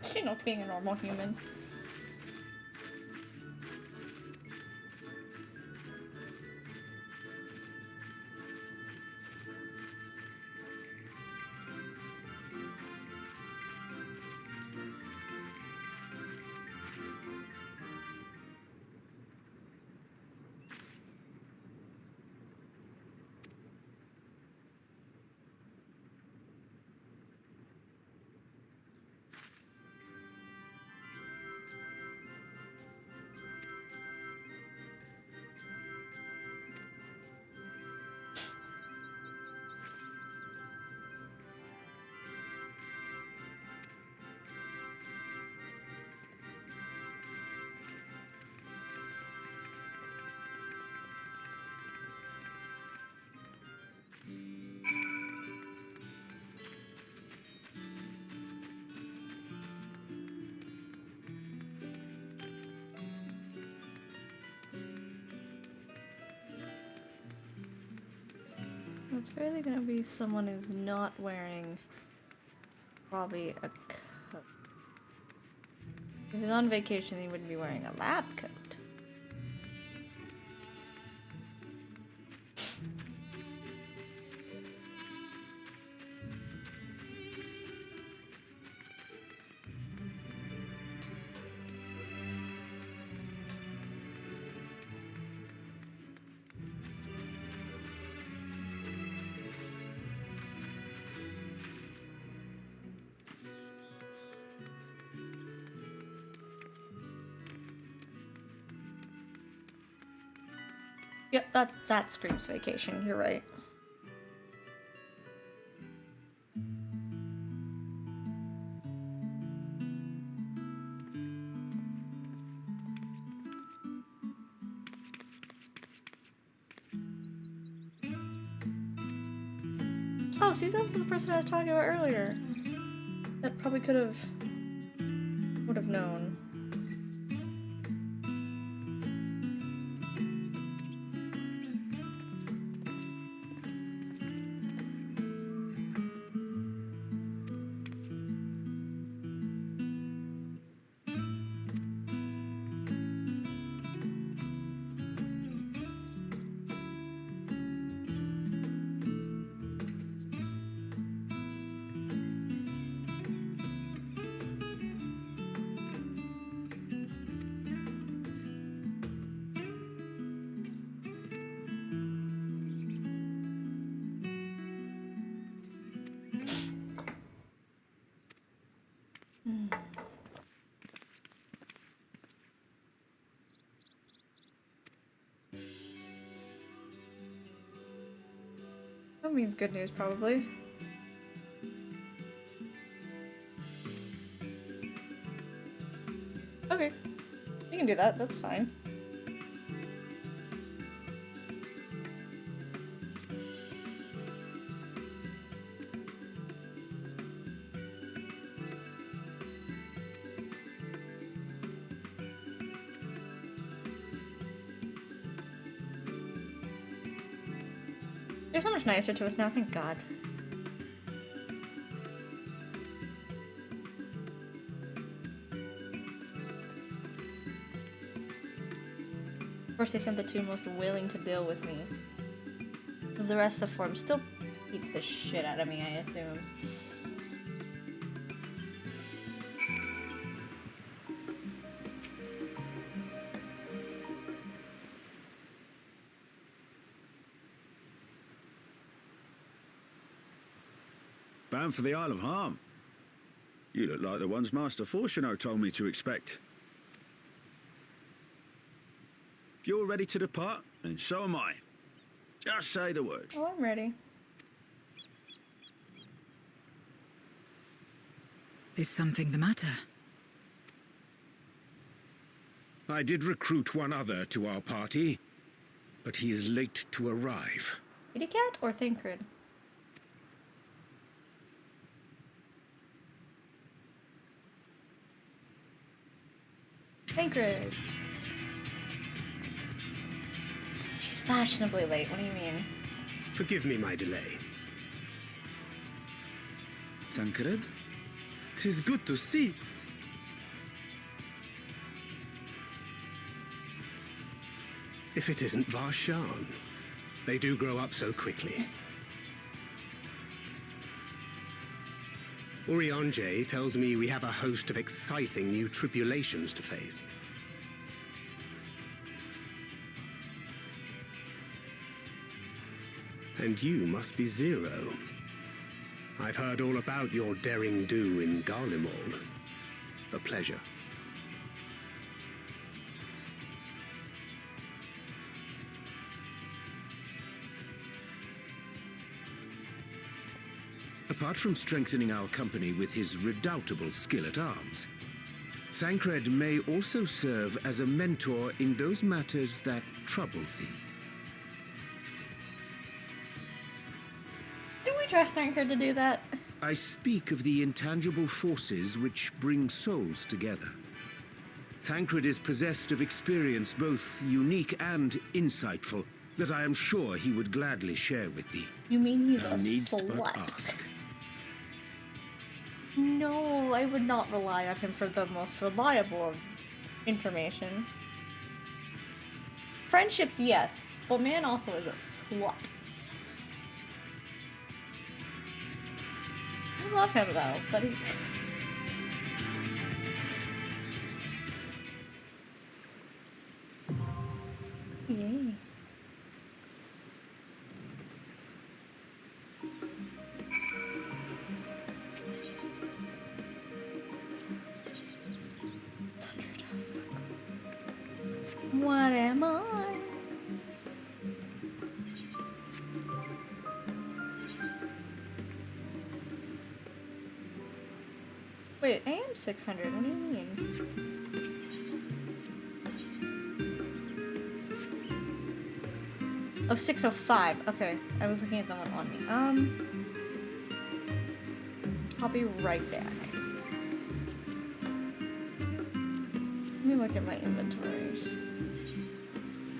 She's not being a normal human. It's really gonna be someone who's not wearing probably a coat. If he's on vacation, he wouldn't be wearing a lab coat. Yep, that screams vacation, you're right. Oh, see, that's the person I was talking about earlier. That probably would have known. That means good news, probably. Okay. You can do that, that's fine. They're so much nicer to us now, thank God. Of course, they sent the two most willing to deal with me. Because the rest of the form still beats the shit out of me, I assume. Bound for the Isle of Harm. You look like the ones Master Fortuno told me to expect. If you're ready to depart, then so am I. Just say the word. Oh, I'm ready. Is something the matter? I did recruit one other to our party, but he is late to arrive. Kitty Cat or Thancred? Thancred. He's fashionably late. What do you mean? Forgive me my delay. Thancred, 'tis good to see. If it isn't Varshan. They do grow up so quickly. Urianje tells me we have a host of exciting new tribulations to face. And you must be Zero. I've heard all about your daring do in Garlemald. A pleasure. Apart from strengthening our company with his redoubtable skill at arms, Thancred may also serve as a mentor in those matters that trouble thee. Do we trust Thancred to do that? I speak of the intangible forces which bring souls together. Thancred is possessed of experience both unique and insightful that I am sure he would gladly share with thee. You mean he's Thou a needst slut? but ask. No, I would not rely on him for the most reliable information. Friendships, yes, but man also is a slut. I love him though, but he... Yay. What am I? Wait, I am 600. What do you mean? Oh, 605. Okay, I was looking at the one on me. I'll be right back. Let me look at my inventory.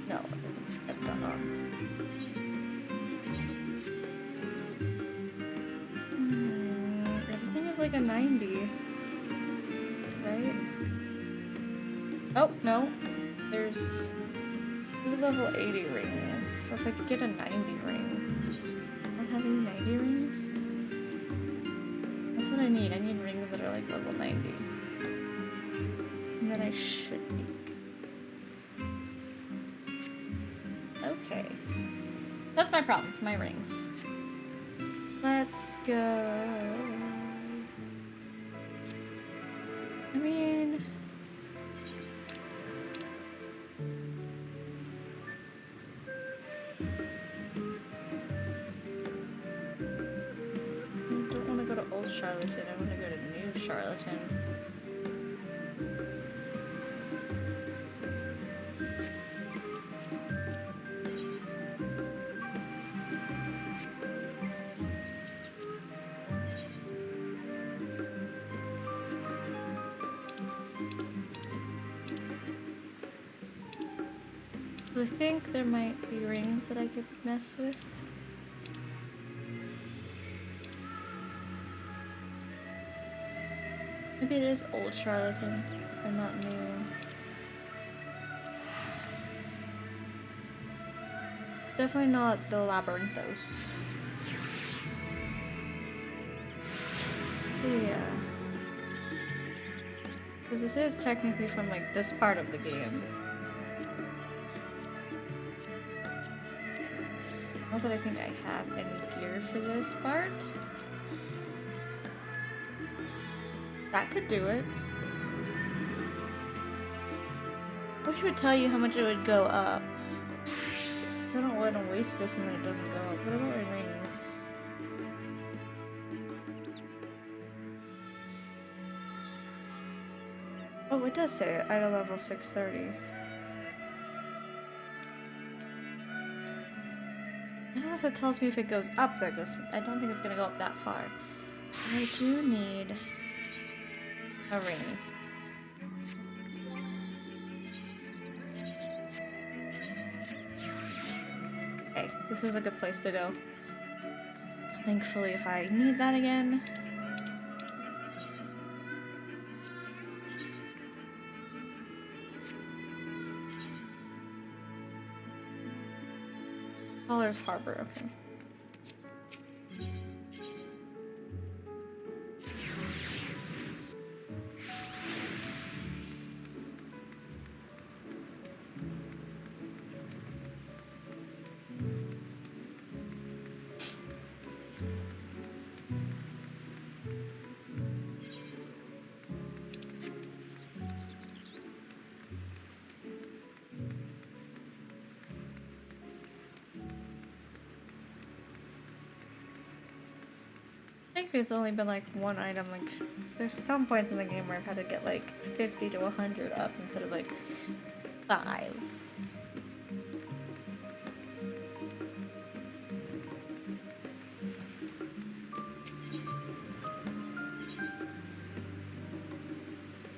No, I've got everything is like a 90, right? Oh, no. There's 2 level 80 rings, so if I could get a 90 ring. I don't have any 90 rings? That's what I need. I need rings that are like level 90. And then I should be. Okay. That's my problem, my rings. Let's go. I mean... I don't want to go to Old Charlatan, I want to go to New Charlatan. I think there might be rings that I could mess with. Maybe it is Old Charlatan and not New. Definitely not the Labyrinthos. Yeah. Because this is technically from like this part of the game. Not that I think I have any gear for this part. That could do it. I wish it would tell you how much it would go up. I don't want to waste this and then it doesn't go up. What about my rings? Oh, it does say it. Idle level 630. I don't know if it tells me if it goes up there. I don't think it's gonna go up that far. I do need a ring. Okay, this is a good place to go. Thankfully, if I need that again. Colors Harbor, okay. I think it's only been like one item. Like, there's some points in the game where I've had to get like 50 to 100 up instead of like 5.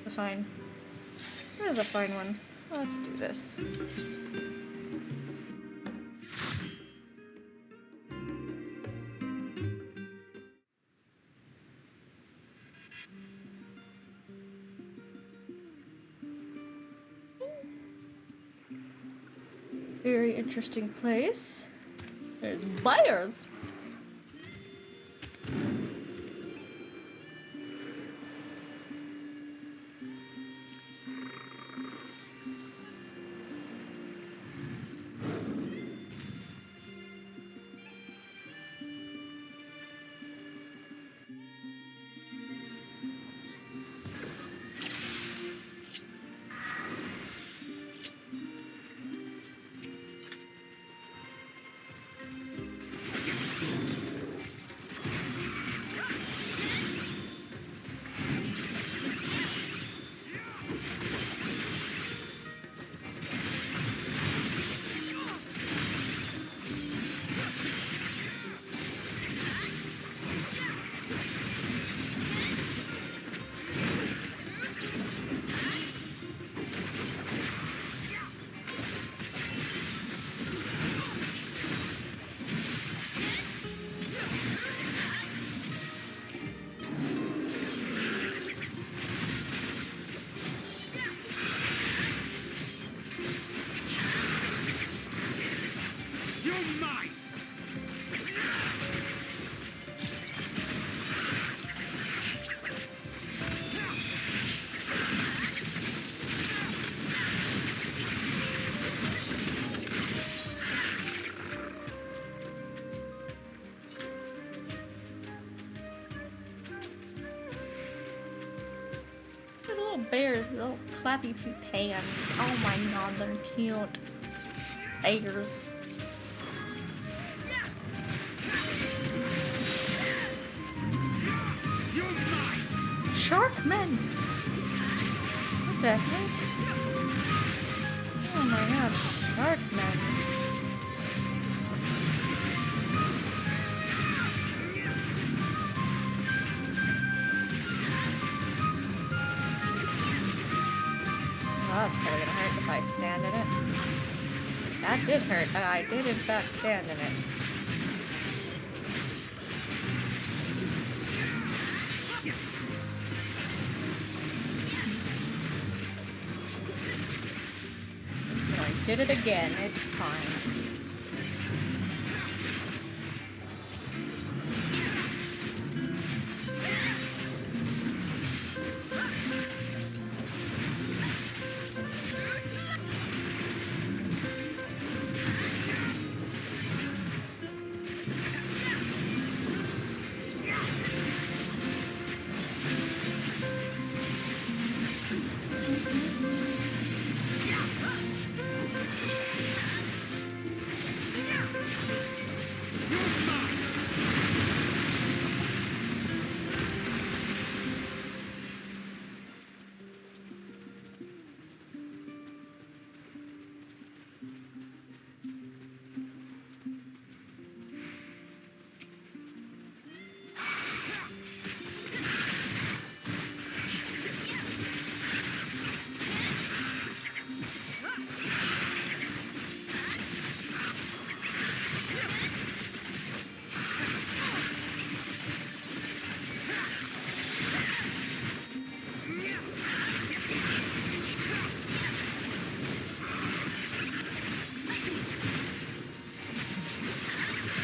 It's fine. This is a fine one. Let's do this. Very interesting place. There's buyers. Bears, little clappy pants. Oh my god, they're cute. Bears. Sharkmen! What the heck? Oh my god, Sharkmen. Oh, that's probably gonna hurt if I stand in it. That did hurt, and I did in fact stand in it. And I did it again, it's fine.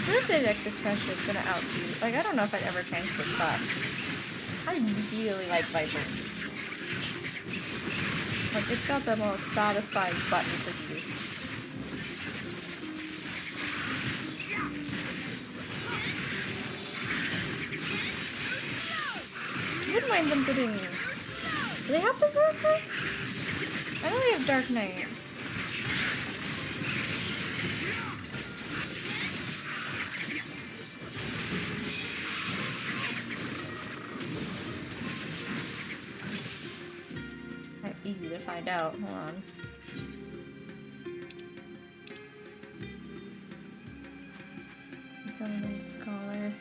What if the next expansion is gonna outdo? Like, I don't know if I'd ever change this class. I really like Viper. Like, it's got the most satisfying button cookies. I wouldn't mind them putting... Do they have Berserker? I know they have Dark Knight. Easy to find out. Hold on. Summon Scholar.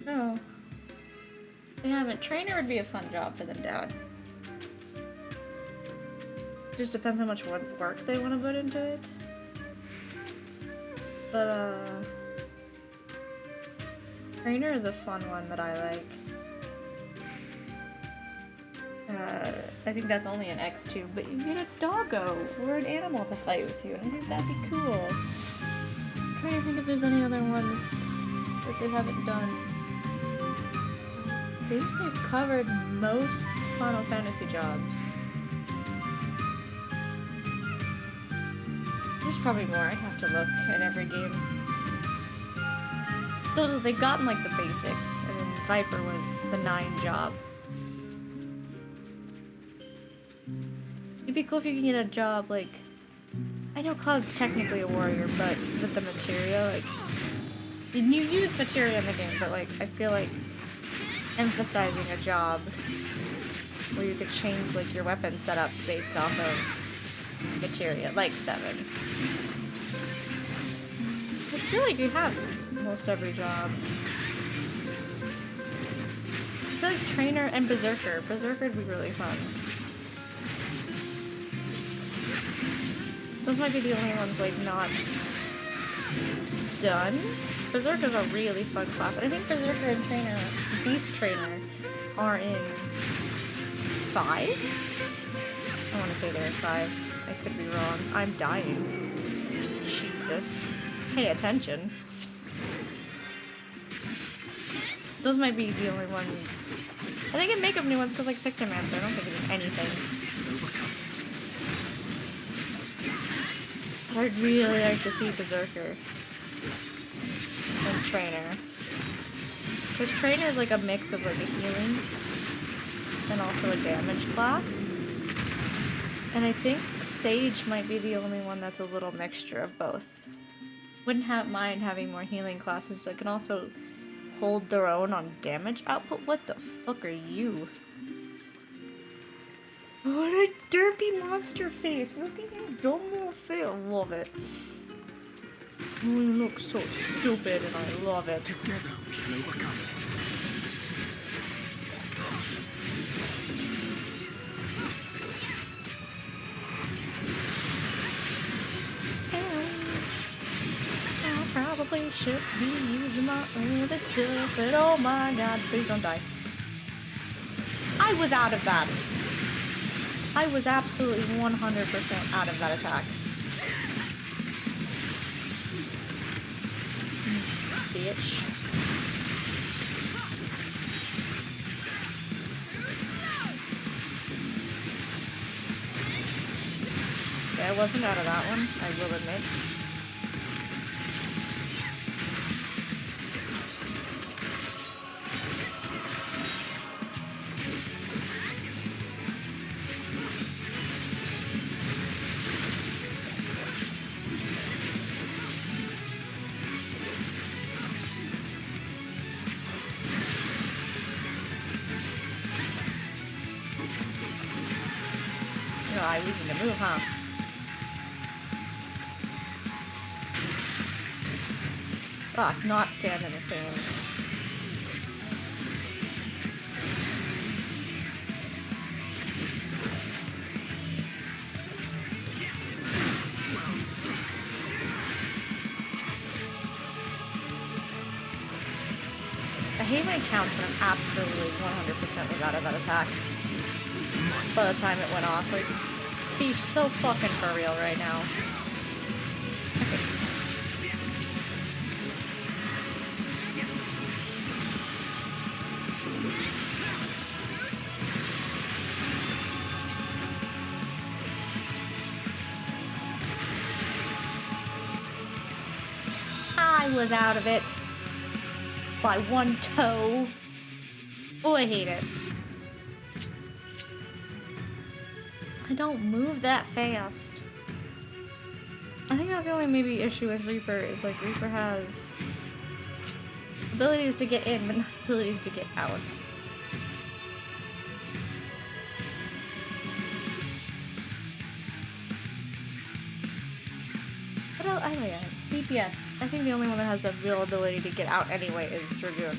Oh. They haven't. Trainer would be a fun job for them to add. Just depends how much work they want to put into it. But, Trainer is a fun one that I like. I think that's only an X2, but you get a doggo or an animal to fight with you, and I think that'd be cool. I'm trying to think if there's any other ones that they haven't done. I think they've covered most Final Fantasy jobs. There's probably more. I'd have to look at every game. They've gotten like the basics, and then Viper was the 9 job. It'd be cool if you could get a job like... I know Cloud's technically a warrior, but with the materia, like... You use materia in the game, but like, I feel like emphasizing a job where you could change like your weapon setup based off of materia, like 7. I feel like you have almost every job. I feel like Trainer and Berserker. Berserker would be really fun. Those might be the only ones, like, not done. Berserker's a really fun class. And I think Berserker and Trainer, Beast Trainer, are in 5? I want to say they're in 5. I could be wrong. I'm dying. Jesus. Pay attention. Those might be the only ones. I think I make up new ones because, like, Pictomancer. I don't think it's anything. I'd really like to see Berserker and Trainer. Because Trainer is like a mix of like a healing and also a damage class. And I think Sage might be the only one that's a little mixture of both. Wouldn't mind having more healing classes that can also hold their own on damage output. What the fuck are you? What a derpy monster face! Look at your dumb little face. I love it. You look so stupid and I love it. Together we shall overcome this. I probably should be using my other stuff, but oh my god, please don't die. I was out of that. I was absolutely 100% out of that attack. Bitch. Yeah, I wasn't out of that one, I will admit. We need to move, huh? Fuck, not stand in the same. I hate my counts when I'm absolutely 100% without of that attack. by the time it went off. Like, be so fucking for real right now. I was out of it by one toe. Oh, I hate it. I don't move that fast. I think that's the only maybe issue with Reaper is like Reaper has abilities to get in, but not abilities to get out. What else? Oh yeah, DPS. I think the only one that has the real ability to get out anyway is Dragoon.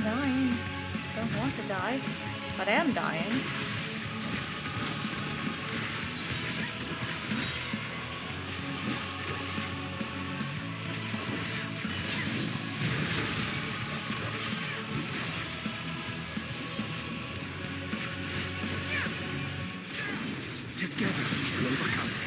Dying. Don't want to die, but am dying. Together we shall overcome this.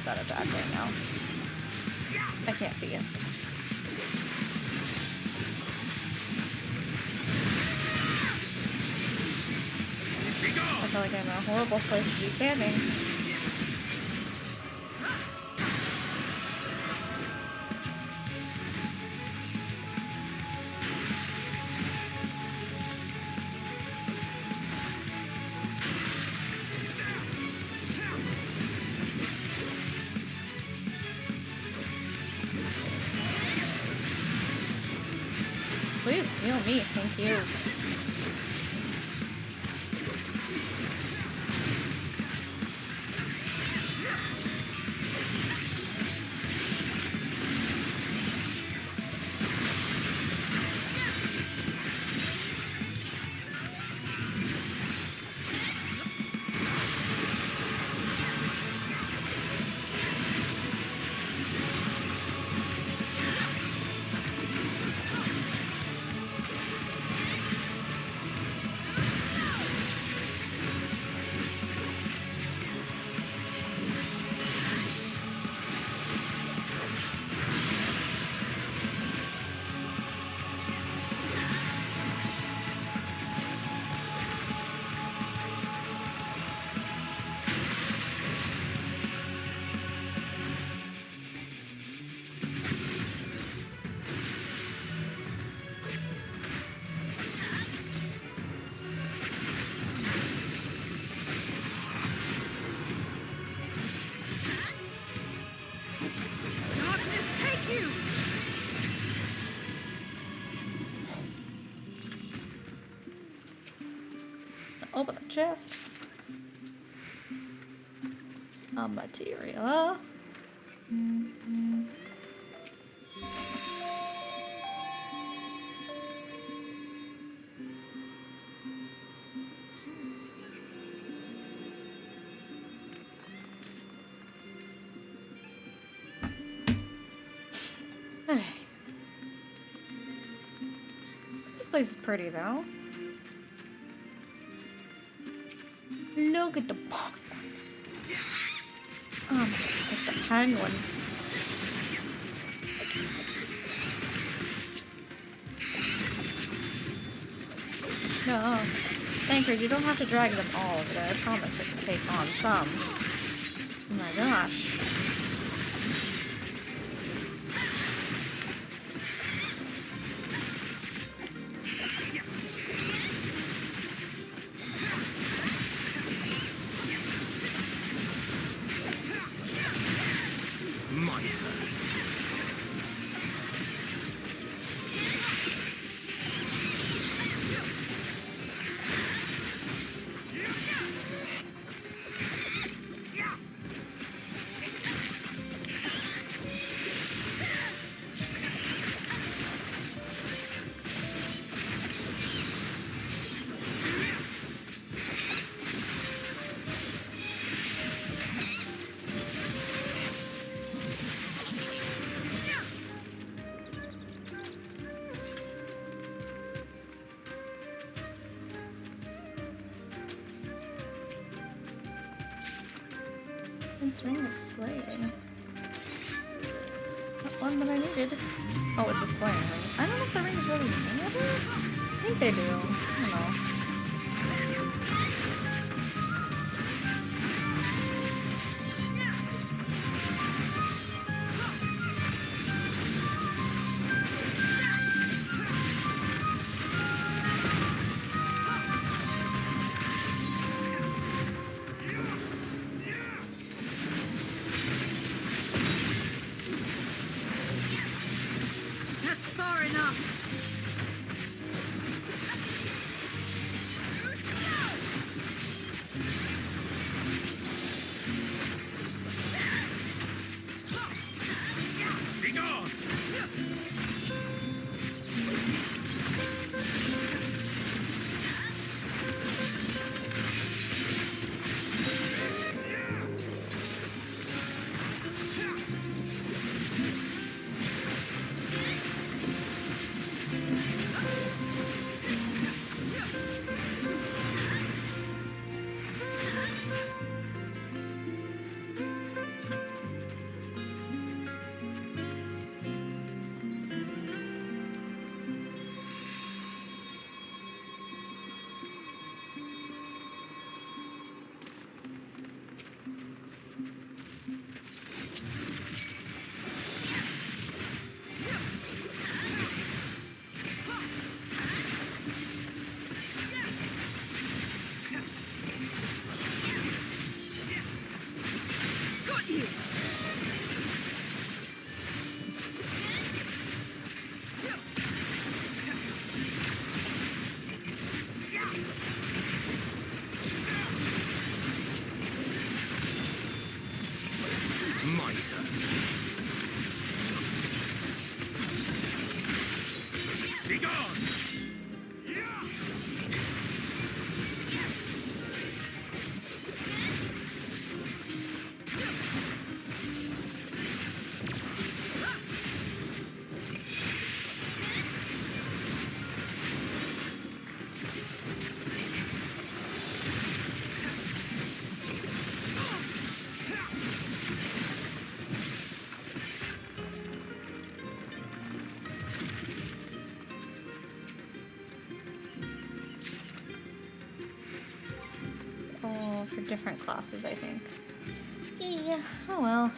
That attack right now. I can't see it. I feel like I'm in a horrible place to be standing. Please heal me, thank you. Open the chest. A materia. This place is pretty though. Look at the penguins. Oh my god, the penguins. No, Tankard, you don't have to drag them all over there. I promise I can take on some. Oh my gosh. It's Ring of Slaying. Not one that I needed. Oh, it's a slaying ring. I don't know if the rings really matter. I think they do. I don't know. For different classes, I think. Yeah, oh well.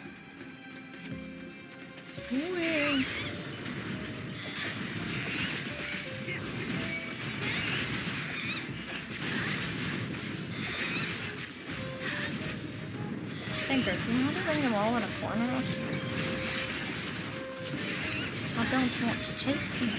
Ooh. Thinker, can you want to bring them all in a corner? I don't want to chase them.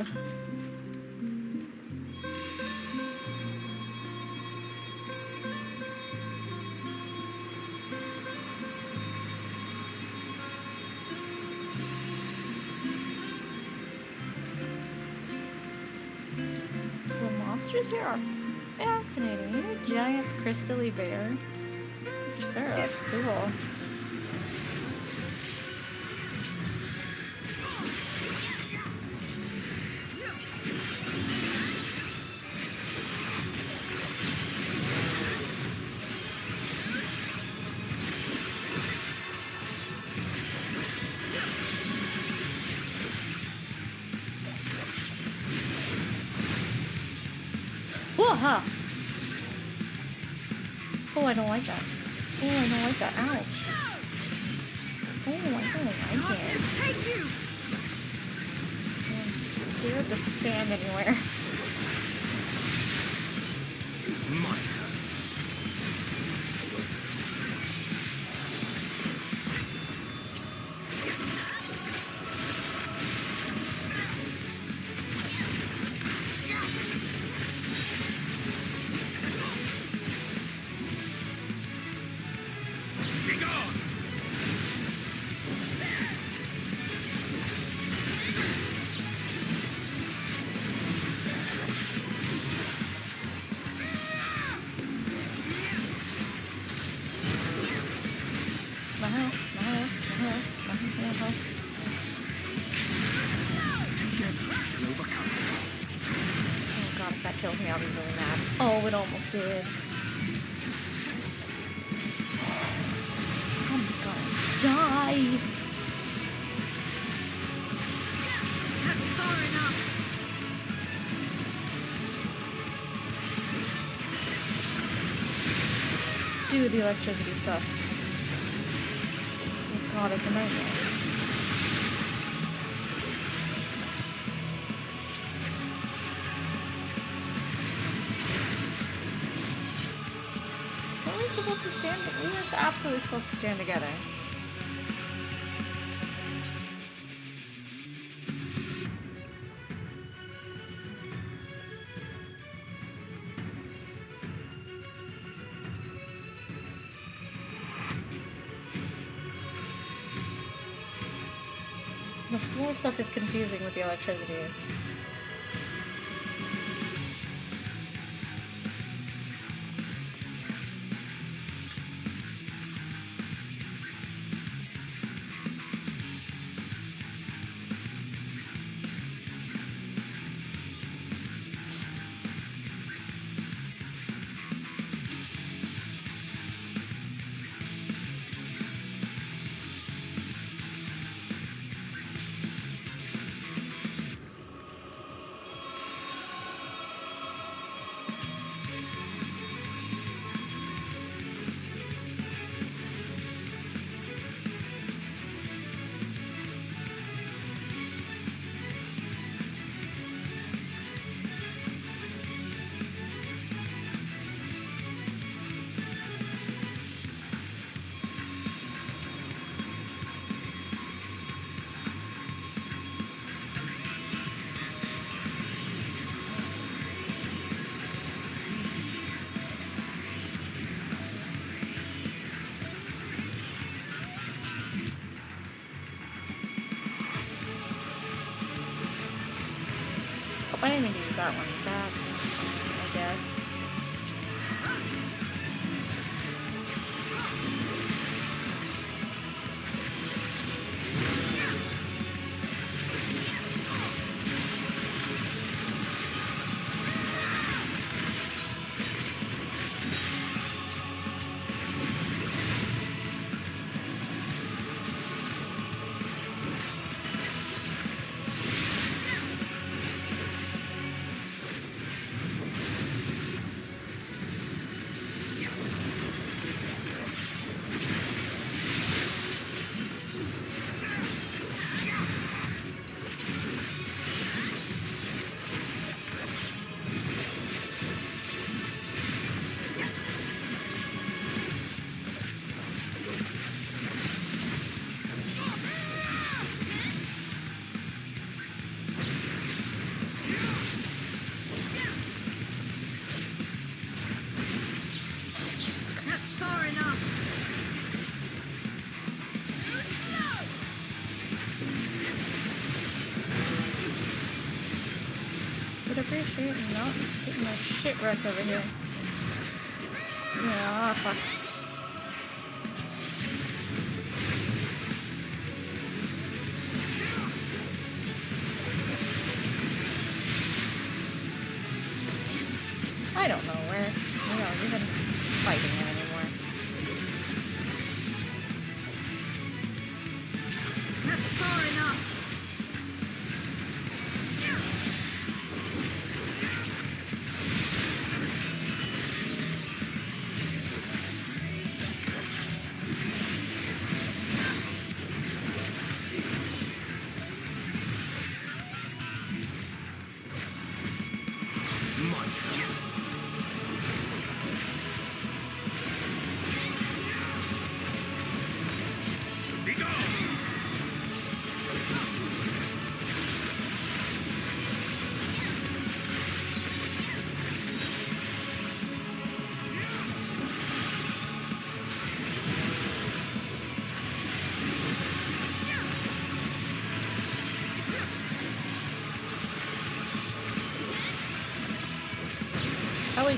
hard. The monsters here are fascinating. You're a giant crystally bear. Sir, that's cool. Whoa-ha! Oh, I don't like that. Oh, I don't like that. Ouch. Oh, I don't like it. I'm scared to stand anywhere. My turn. Oh god, if that kills me, I'll be really mad. Oh, it almost did. I'm gonna die. Do the electricity stuff. Oh god, it's a nightmare. Are we supposed to stand? We are absolutely supposed to stand together. The floor stuff is confusing with the electricity. I didn't mean to use that one. That's, I guess. shit, no. Getting my shit wrecked over here. Yeah, fuck. I don't know where. We aren't even fighting it anymore. That's far enough. How we?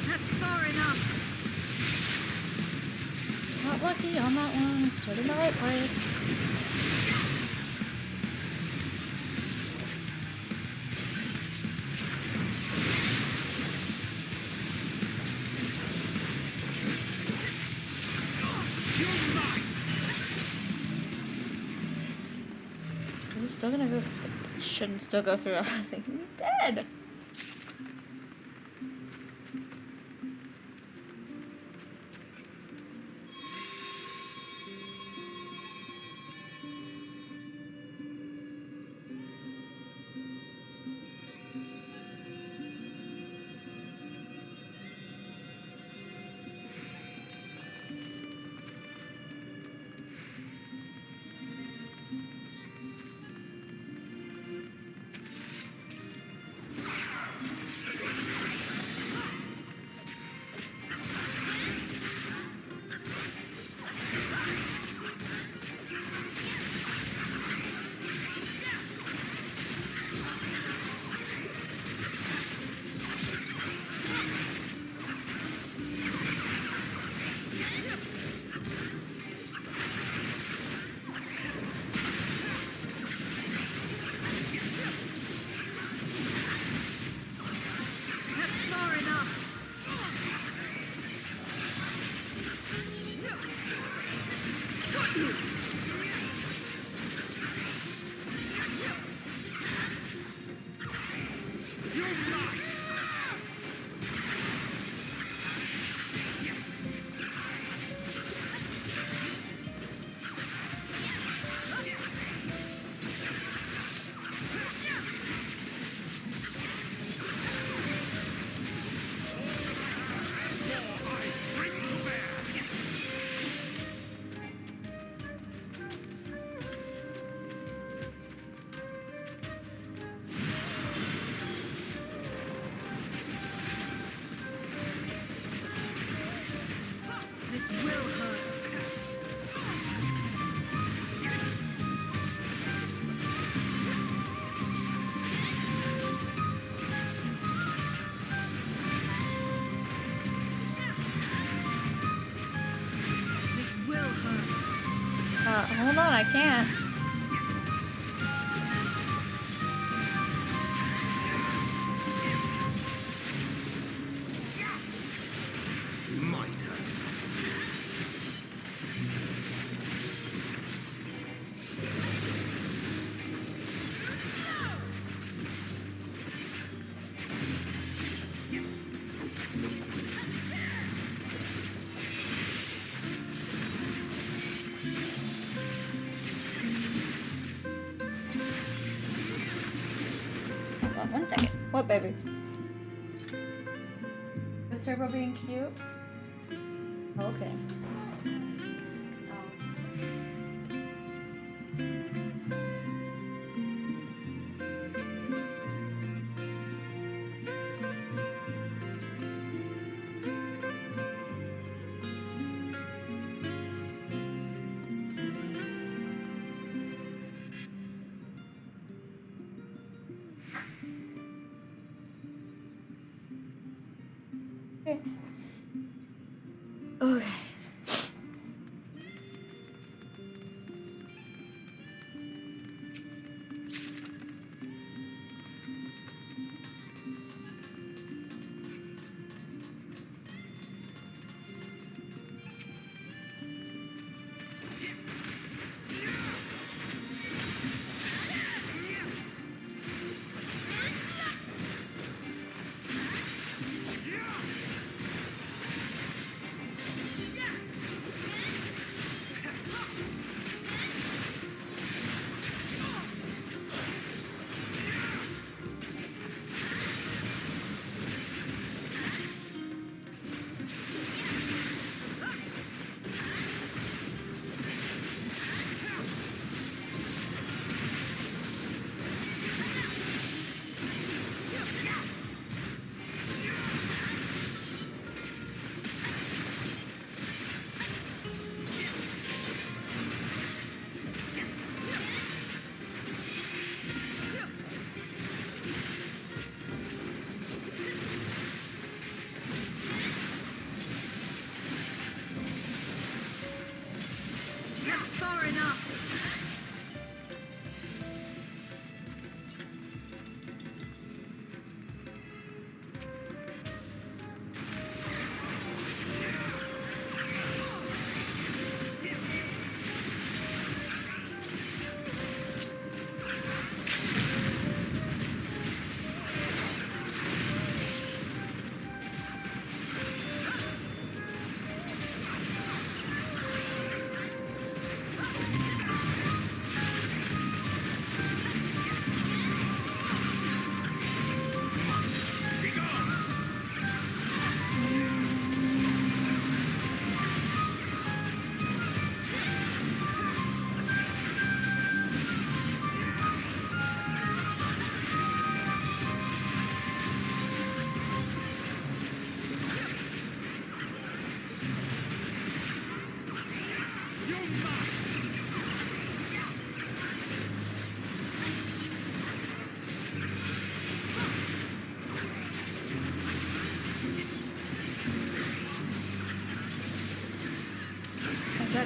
That's far enough. Not lucky on that one. Stood in the right place. Is it still gonna go? It shouldn't still go through. I was thinking, he's dead. Hold on, I can't. My turn. Hold on 1 second. What, baby? Turbo being cute? Okay. Okay. Okay.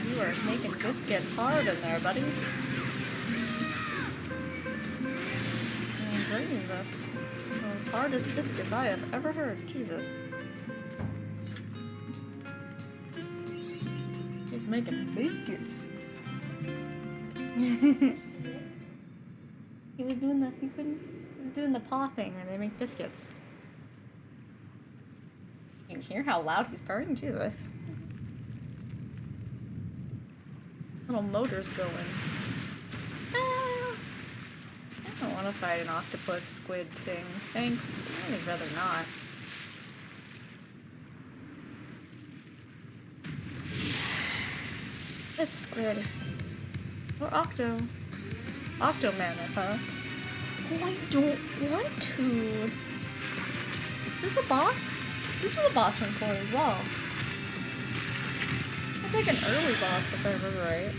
You are making biscuits hard in there, buddy. Jesus. The hardest biscuits I have ever heard. Jesus. He's making biscuits. He was doing the paw thing where they make biscuits. You can hear how loud he's purring? Jesus. Little motor's going. I don't want to fight an octopus squid thing. Thanks. I'd rather not. It's squid. Or octo. Octo mammoth, huh? Oh, I don't want to. Is this a boss? This is a boss from 4 as well. It's like an early boss, if I remember right.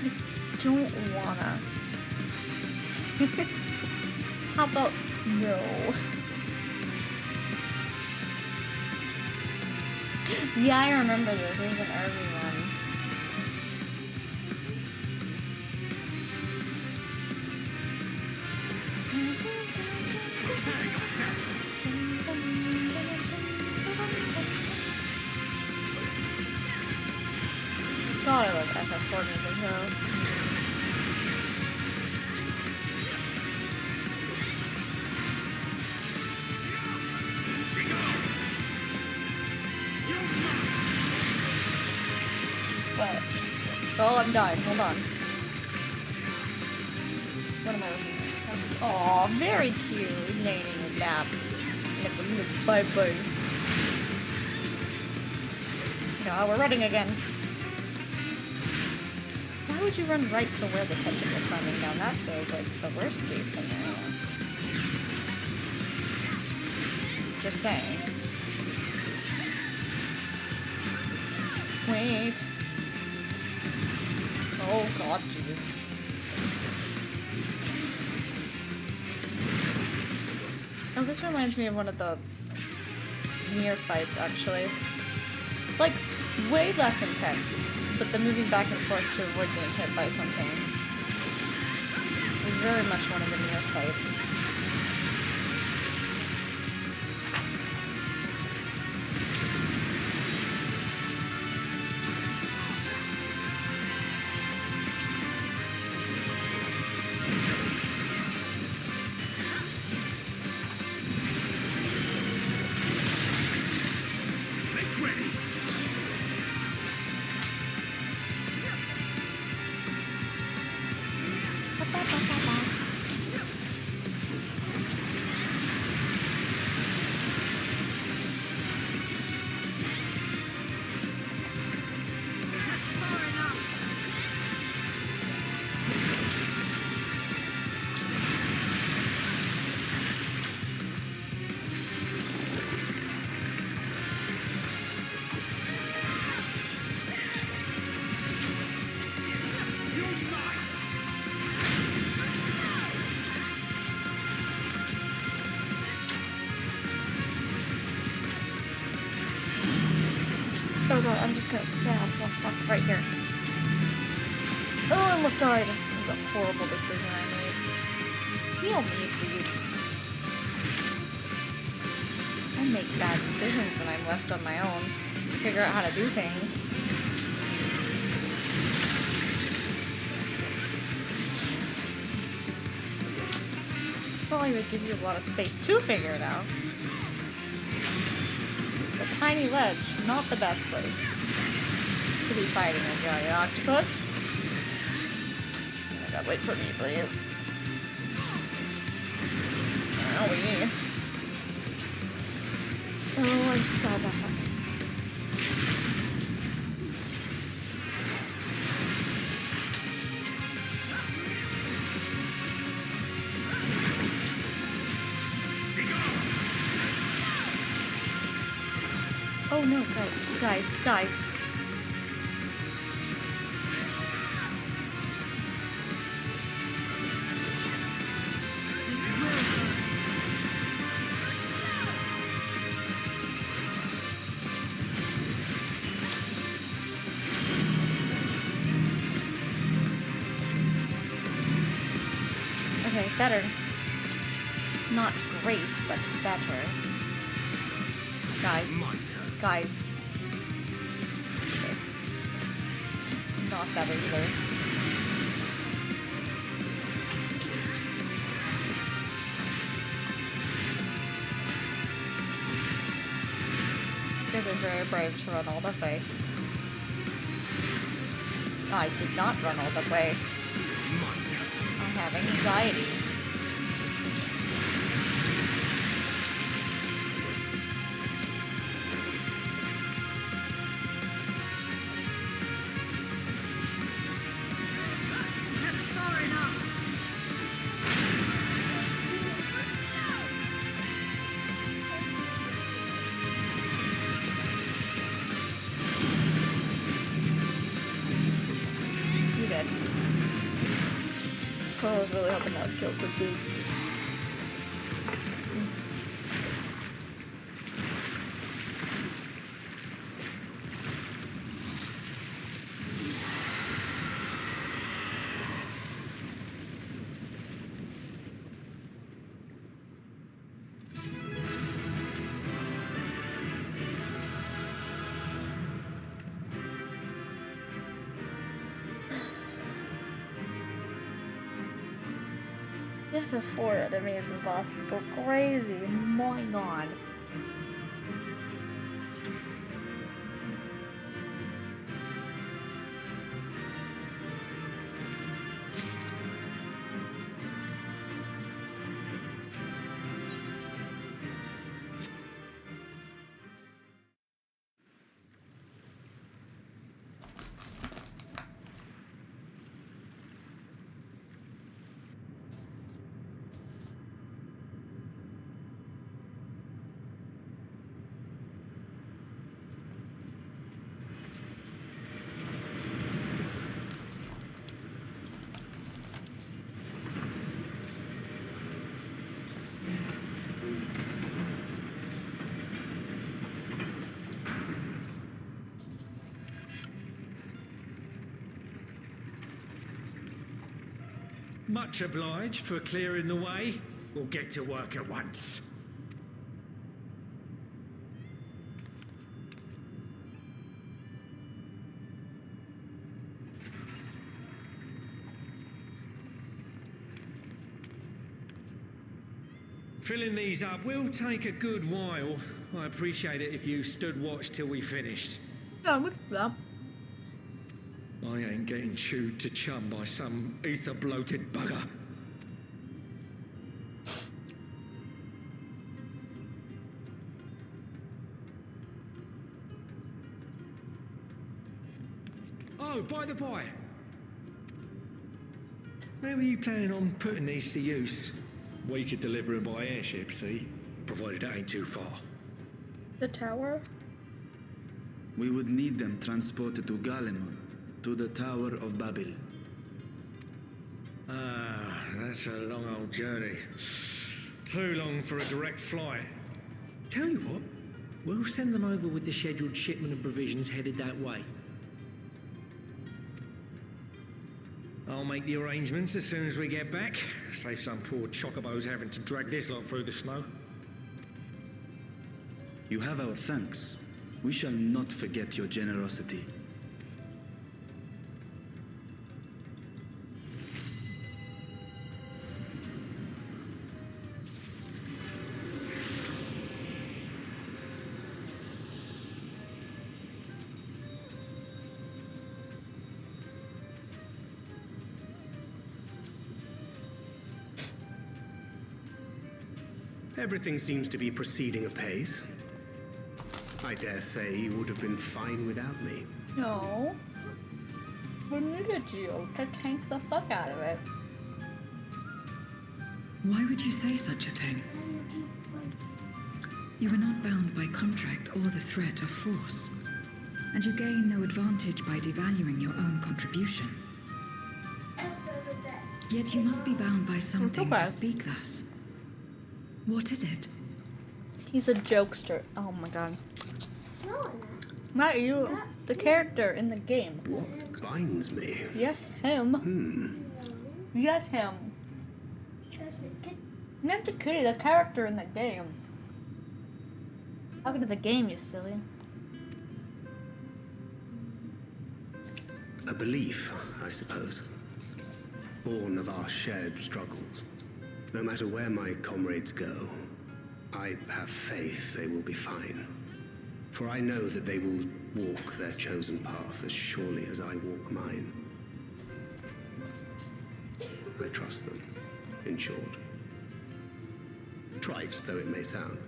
I don't wanna. How about no? Yeah, I remember this. It was an early one. God, I love FF4 music though. What? Oh, I'm dying. Hold on. What am I looking at? Aw, very cute. Naming with that. Bye-bye. Yeah, we're running again. Why would you run right to where the tension is slamming down? That feels like the worst case scenario. Just saying. Wait. Oh god, jeez. Oh, this reminds me of one of the near fights, actually. Like, way less intense, but the moving back and forth to avoid being hit by something is very much one of the near fights. Oh god, I'm just gonna stab. Oh fuck, right here. Oh, I almost died. It was a horrible decision I made. Heal me, please. I make bad decisions when I'm left on my own. Figure out how to do things. It's not like they give you a lot of space to figure it out. A tiny ledge, not the best place to be fighting a giant octopus. Oh my god, wait for me, please. Owie. Oh, I'm stuck. Oh, fuck. Oh no, guys. Okay, better. Not great, but better. Guys. Okay. Not better either. You guys are very brave to run all the way. I did not run all the way. I have anxiety. I was really hoping that would kill the dude. FF4 enemies and bosses go crazy. My god. Much obliged for clearing the way. We'll get to work at once. Filling these up will take a good while. I appreciate it if you stood watch till we finished. No, look at that. I ain't getting chewed to chum by some ether-bloated bugger. Oh, by the by. Where were you planning on putting these to use? We could deliver them by airship, see? Provided it ain't too far. The tower? We would need them transported to Galemon, to the Tower of Babel. Ah, that's a long old journey. Too long for a direct flight. Tell you what, we'll send them over with the scheduled shipment of provisions headed that way. I'll make the arrangements as soon as we get back. Save some poor chocobos having to drag this lot through the snow. You have our thanks. We shall not forget your generosity. Everything seems to be proceeding apace. I dare say you would have been fine without me. No. We needed you to tank the fuck out of it. Why would you say such a thing? You are not bound by contract or the threat of force, and you gain no advantage by devaluing your own contribution. Yet you must be bound by something to speak thus. What is it? He's a jokester. Oh my god. Not you. The character in the game. What binds me? Yes, him. Yes, him. Not the kitty, the character in the game. Talking to the game, you silly. A belief, I suppose. Born of our shared struggles. No matter where my comrades go, I have faith they will be fine. For I know that they will walk their chosen path as surely as I walk mine. I trust them, in short. Trite though it may sound.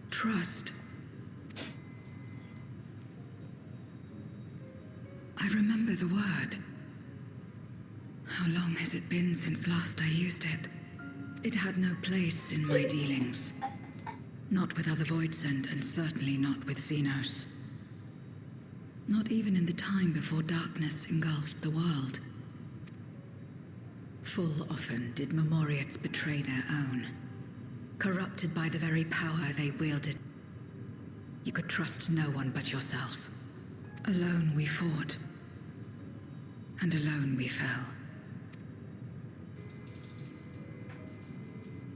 Trust. I remember the word. How long has it been since last I used it? It had no place in my dealings. Not with other Voidsent, and certainly not with Xenos. Not even in the time before darkness engulfed the world. Full often did Memoriates betray their own. Corrupted by the very power they wielded. You could trust no one but yourself. Alone we fought. And alone we fell.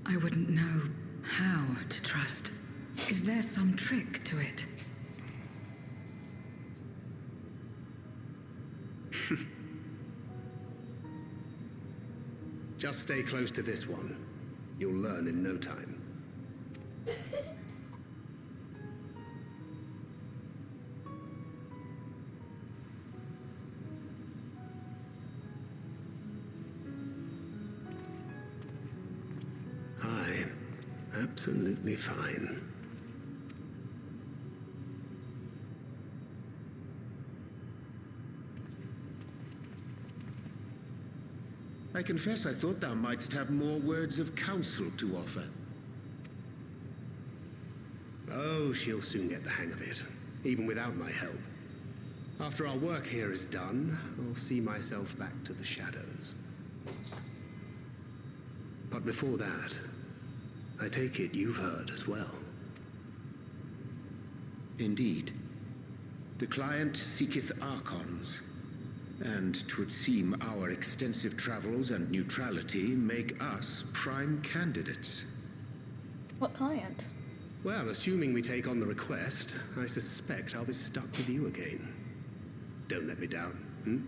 I wouldn't know how to trust. Is there some trick to it? Just stay close to this one. You'll learn in no time. Aye, absolutely fine. I confess I thought thou mightst have more words of counsel to offer. Oh, she'll soon get the hang of it, even without my help. After our work here is done, I'll see myself back to the shadows. But before that, I take it you've heard as well. Indeed. The client seeketh archons, and 'twould seem our extensive travels and neutrality make us prime candidates. What client? Well, assuming we take on the request, I suspect I'll be stuck with you again. Don't let me down, hmm?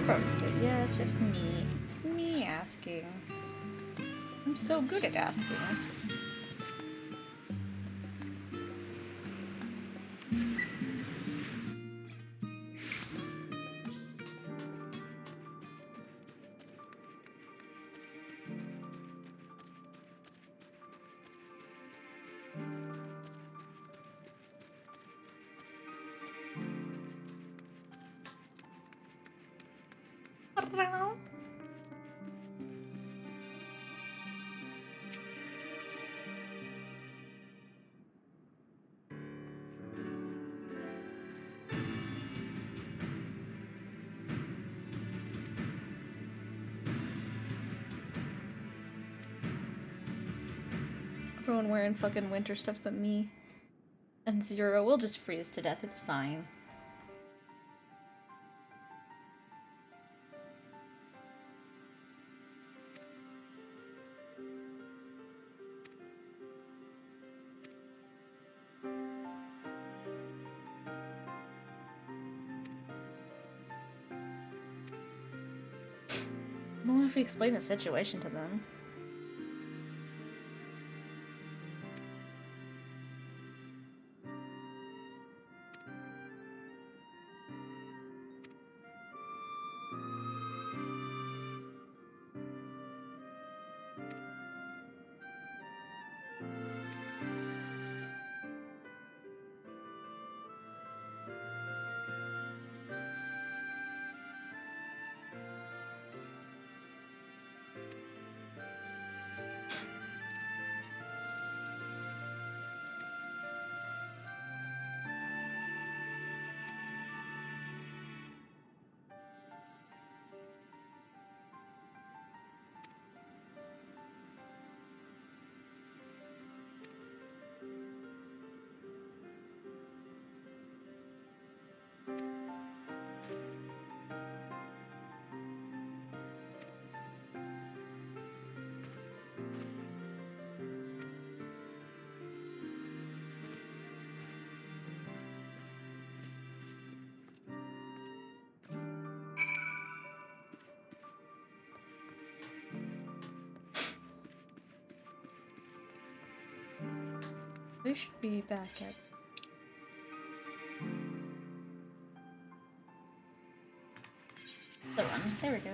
Probably say yes, it's me. It's me asking. I'm so good at asking. Everyone wearing fucking winter stuff but me. And Zero. We'll just freeze to death, it's fine. I wonder if we explain the situation to them. We should be back at... the run. There we go.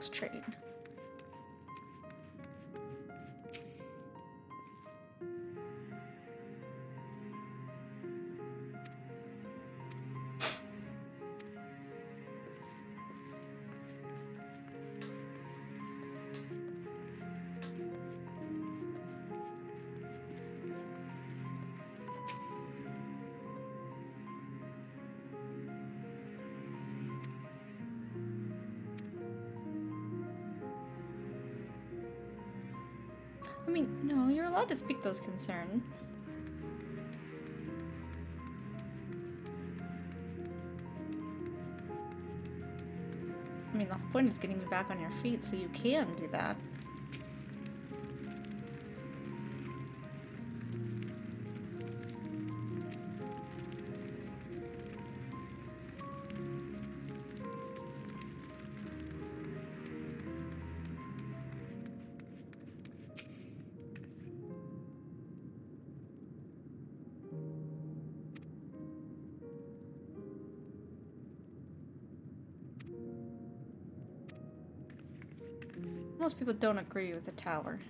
Fox trade. I mean, no, you're allowed to speak those concerns. I mean, the whole point is getting you back on your feet so you can do that. Most people don't agree with the tower.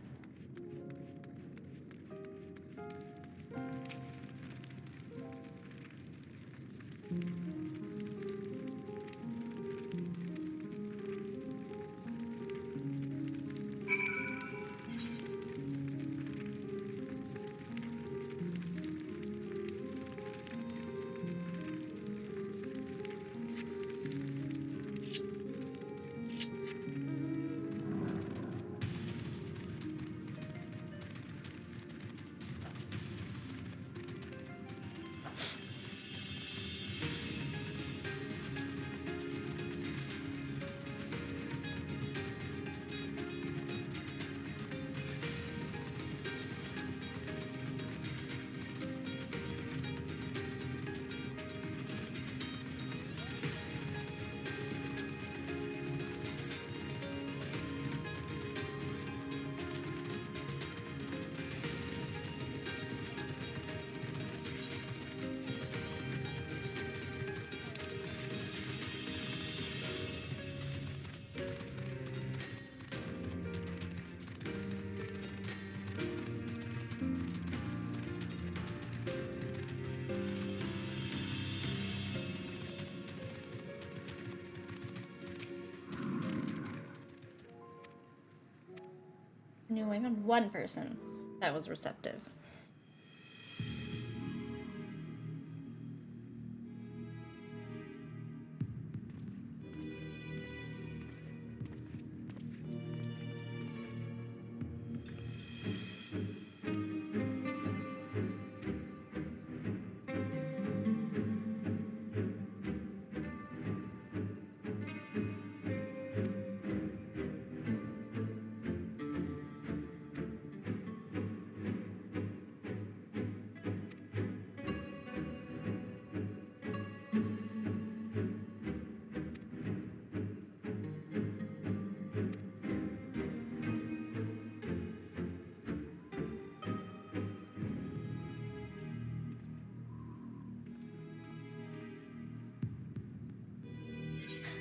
Knew even one person that was receptive.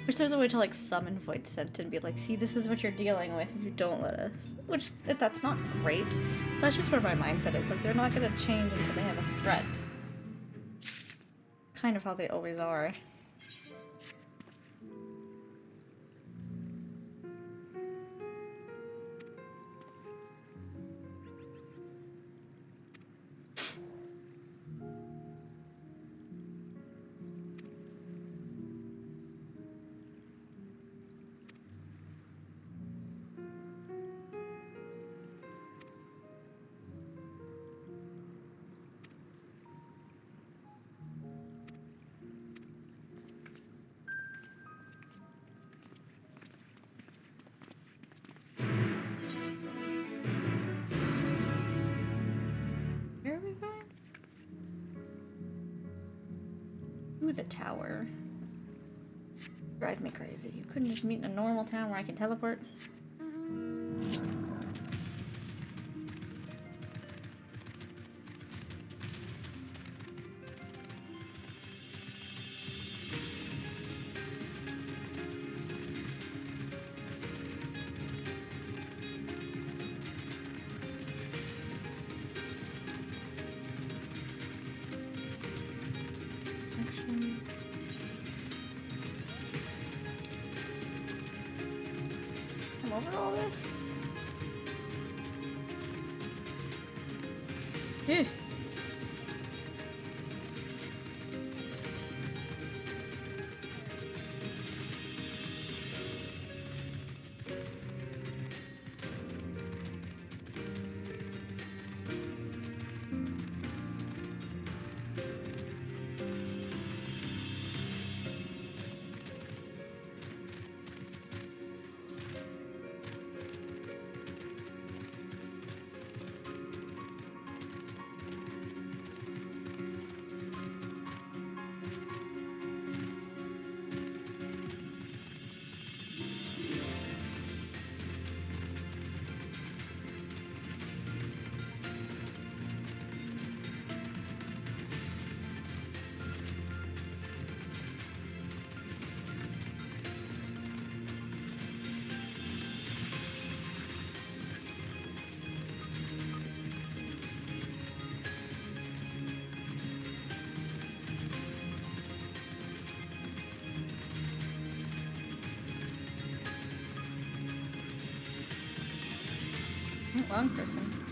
Wish there's a way to like summon Void Scent and be like, see, this is what you're dealing with if you don't let us. Which, that's not great. That's just where my mindset is. Like, they're not gonna change until they have a threat. Kind of how they always are. The tower. Drive me crazy. You couldn't just meet in a normal town where I can teleport? over all this? Eh. Wrong person.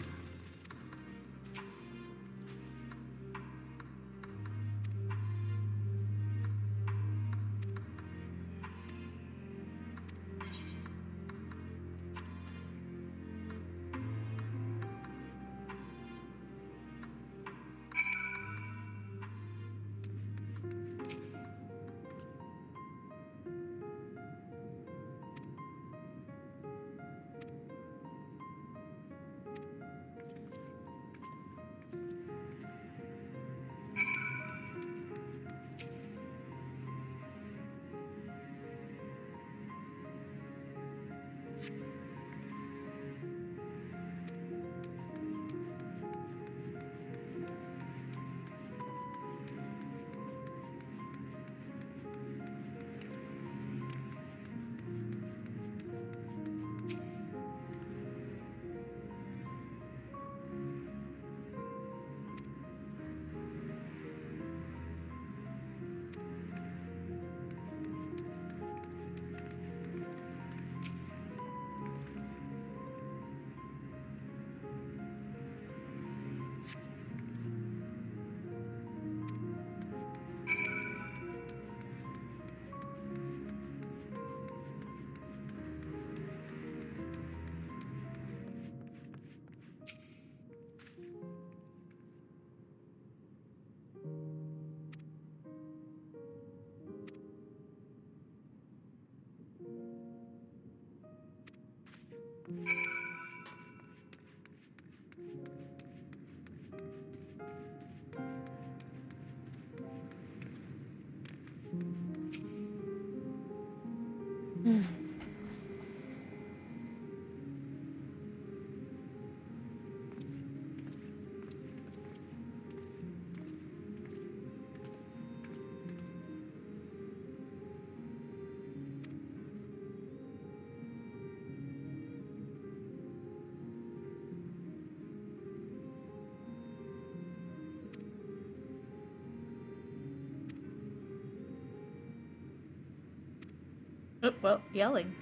Oh, well, yelling.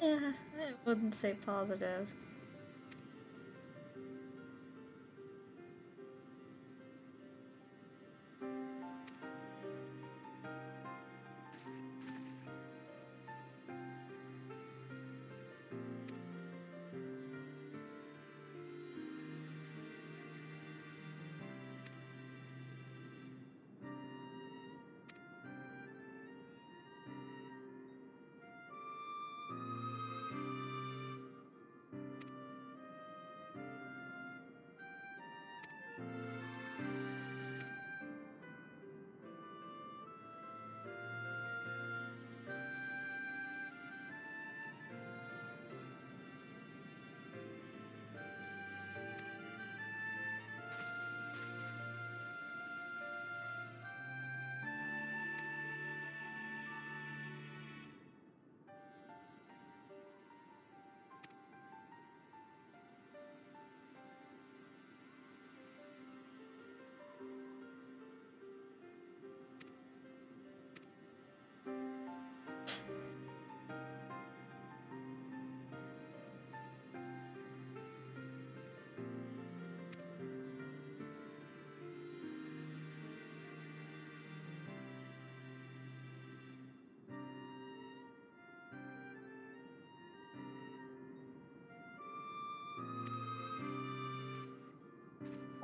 Yeah, I wouldn't say positive.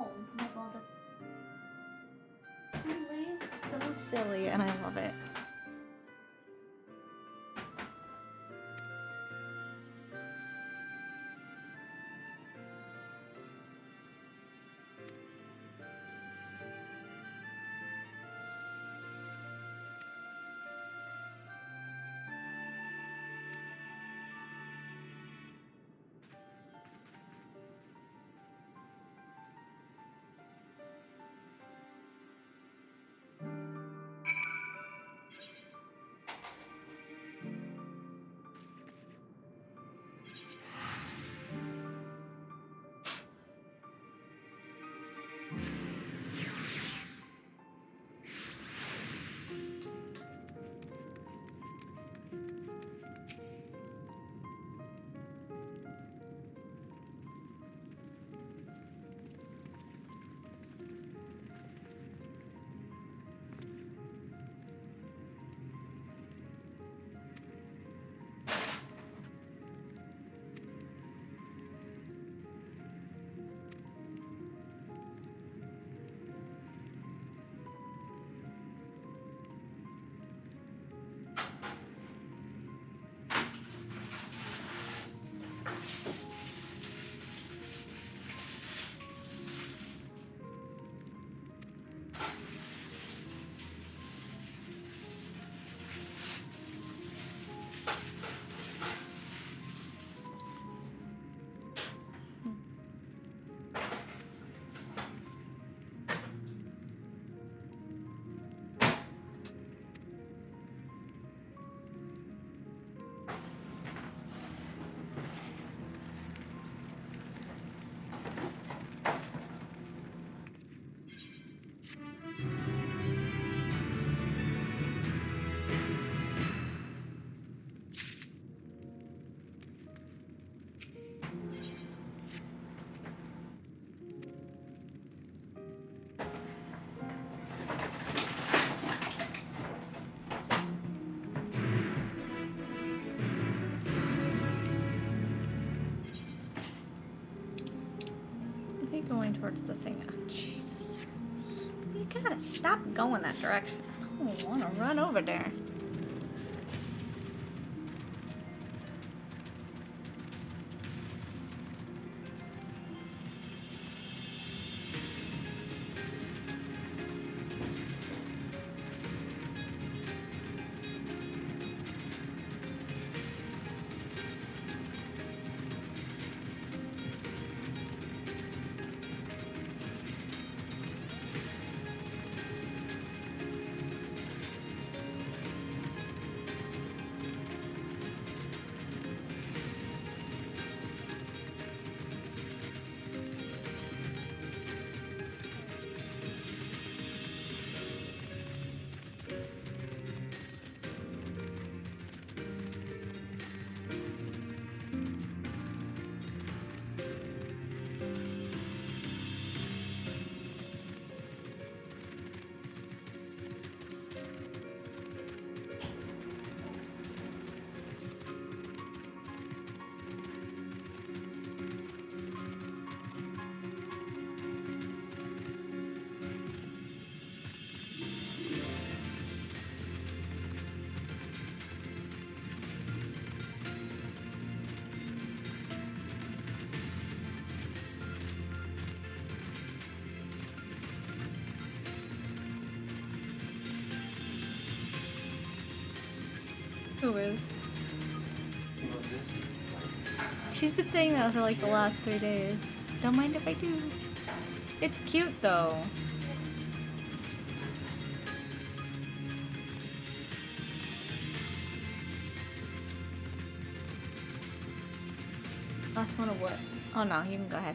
Oh my god, that's so silly, and I love it. Going towards the thing. Oh, Jesus. You gotta stop going that direction. I don't want to run over there. Who is? She's been saying that for like the last 3 days. Don't mind if I do. It's cute though. Last one of what? Oh no, you can go ahead.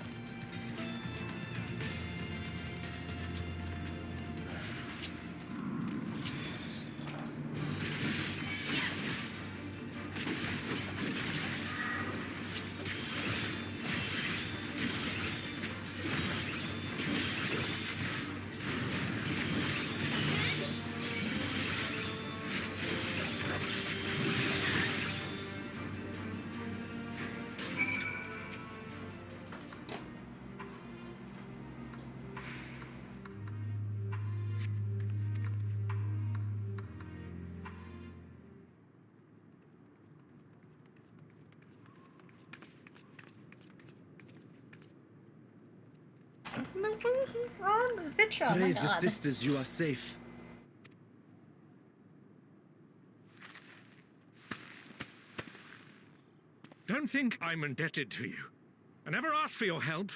Oh, this picture. Oh my Praise the God. sisters, you are safe. Don't think I'm indebted to you. I never asked for your help.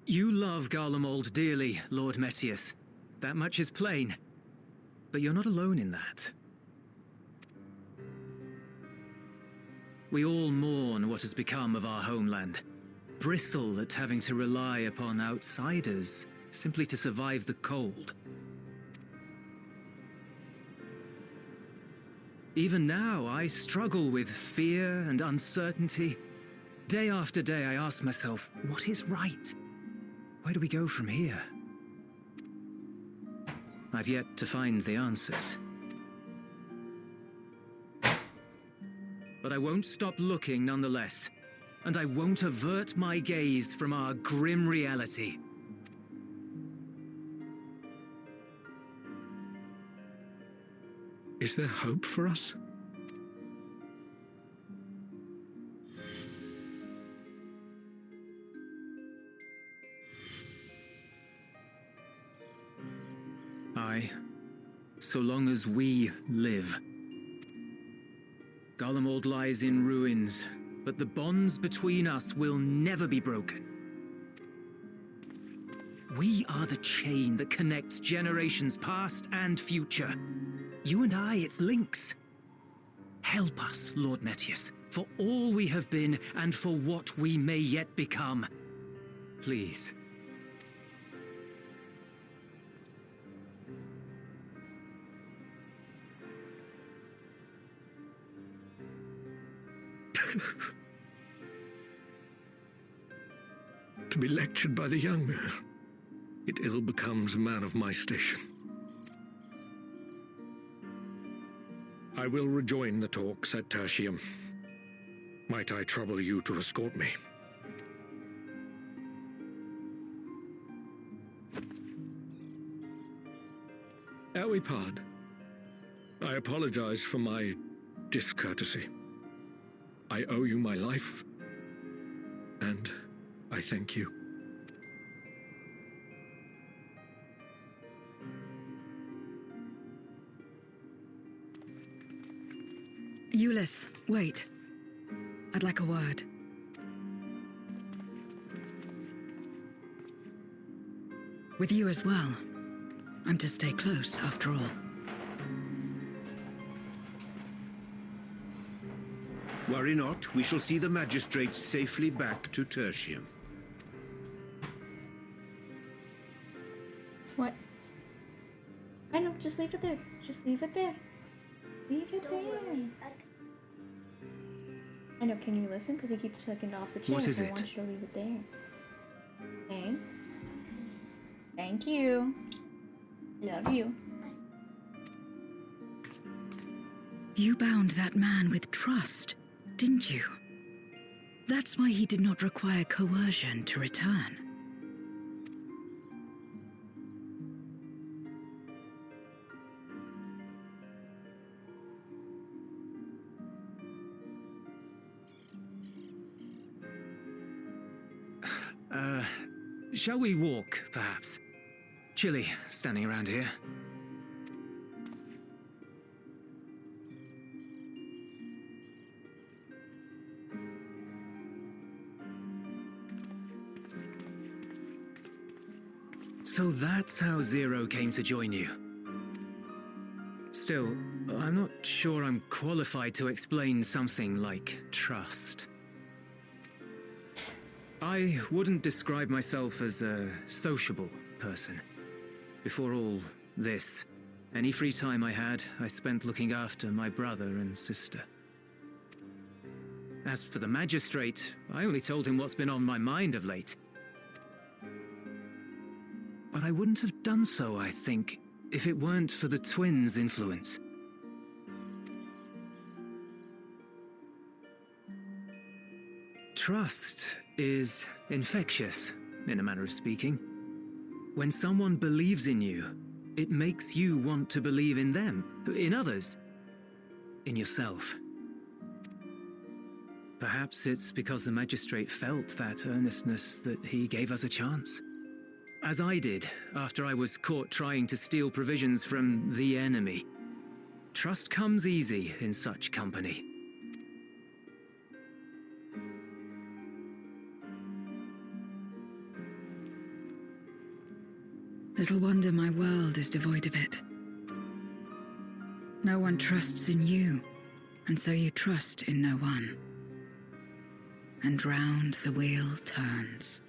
You love Garlemald dearly, Lord Metius. That much is plain. But you're not alone in that. We all mourn what has become of our homeland. Bristle at having to rely upon outsiders simply to survive the cold. Even now, I struggle with fear and uncertainty. Day after day, I ask myself, what is right? Where do we go from here? I've yet to find the answers. But I won't stop looking nonetheless, and I won't avert my gaze from our grim reality. Is there hope for us? Aye, so long as we live. Garlemald lies in ruins, but the bonds between us will never be broken. We are the chain that connects generations past and future. You and I, it's links. Help us, Lord Metius, for all we have been and for what we may yet become. Please. To be lectured by the young, it ill becomes a man of my station. I will rejoin the talks at Tertium. Might I trouble you to escort me? Ere we part, I apologize for my discourtesy. I owe you my life, and I thank you. Euless, wait. I'd like a word. With you as well. I'm to stay close, after all. Worry not, we shall see the magistrates safely back to Tertium. What? I know, just leave it there. Just leave it there. Leave it there. I know, can you listen? Because he keeps picking off the chair. What is so I it? want you to leave it there. Okay. Thank you. Love you. You bound that man with trust, didn't you? That's why he did not require coercion to return. Shall we walk, perhaps? Chilly, standing around here. So that's how Zero came to join you. Still, I'm not sure I'm qualified to explain something like trust. I wouldn't describe myself as a sociable person. Before all this, any free time I had, I spent looking after my brother and sister. As for the magistrate, I only told him what's been on my mind of late. But I wouldn't have done so, I think, if it weren't for the twins' influence. Trust is infectious, in a manner of speaking. When someone believes in you, it makes you want to believe in them, in others, in yourself. Perhaps it's because the magistrate felt that earnestness that he gave us a chance. As I did, after I was caught trying to steal provisions from the enemy. Trust comes easy in such company. Little wonder my world is devoid of it. No one trusts in you, and so you trust in no one. And round the wheel turns.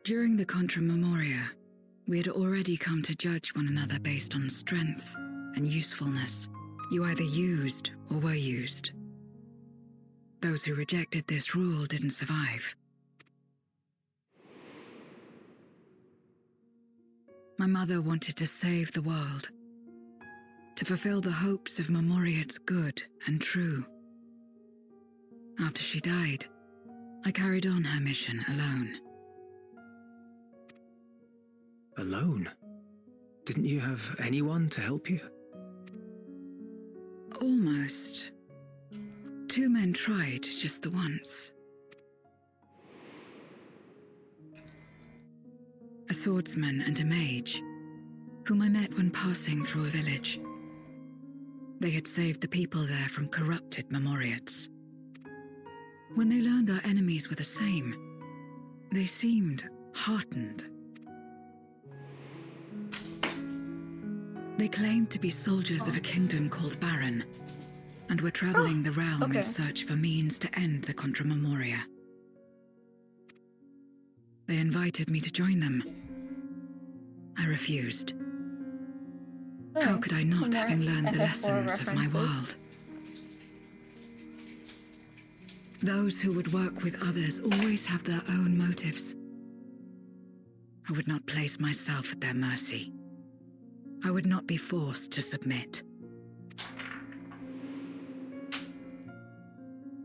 During the Contra Memoria, we had already come to judge one another based on strength and usefulness. You either used or were used. Those who rejected this rule didn't survive. My mother wanted to save the world, to fulfill the hopes of Memoria's good and true. After she died, I carried on her mission alone. Alone? Didn't you have anyone to help you? Almost. 2 men tried just the once. A swordsman and a mage, whom I met when passing through a village. They had saved the people there from corrupted Memoriates. When they learned our enemies were the same, they seemed heartened. They claimed to be soldiers of a kingdom called Baron, and were traveling the realm in search of a means to end the Contra Memoria. They invited me to join them. I refused. How could I not, having learned the lessons of my world? Those who would work with others always have their own motives. I would not place myself at their mercy. I would not be forced to submit.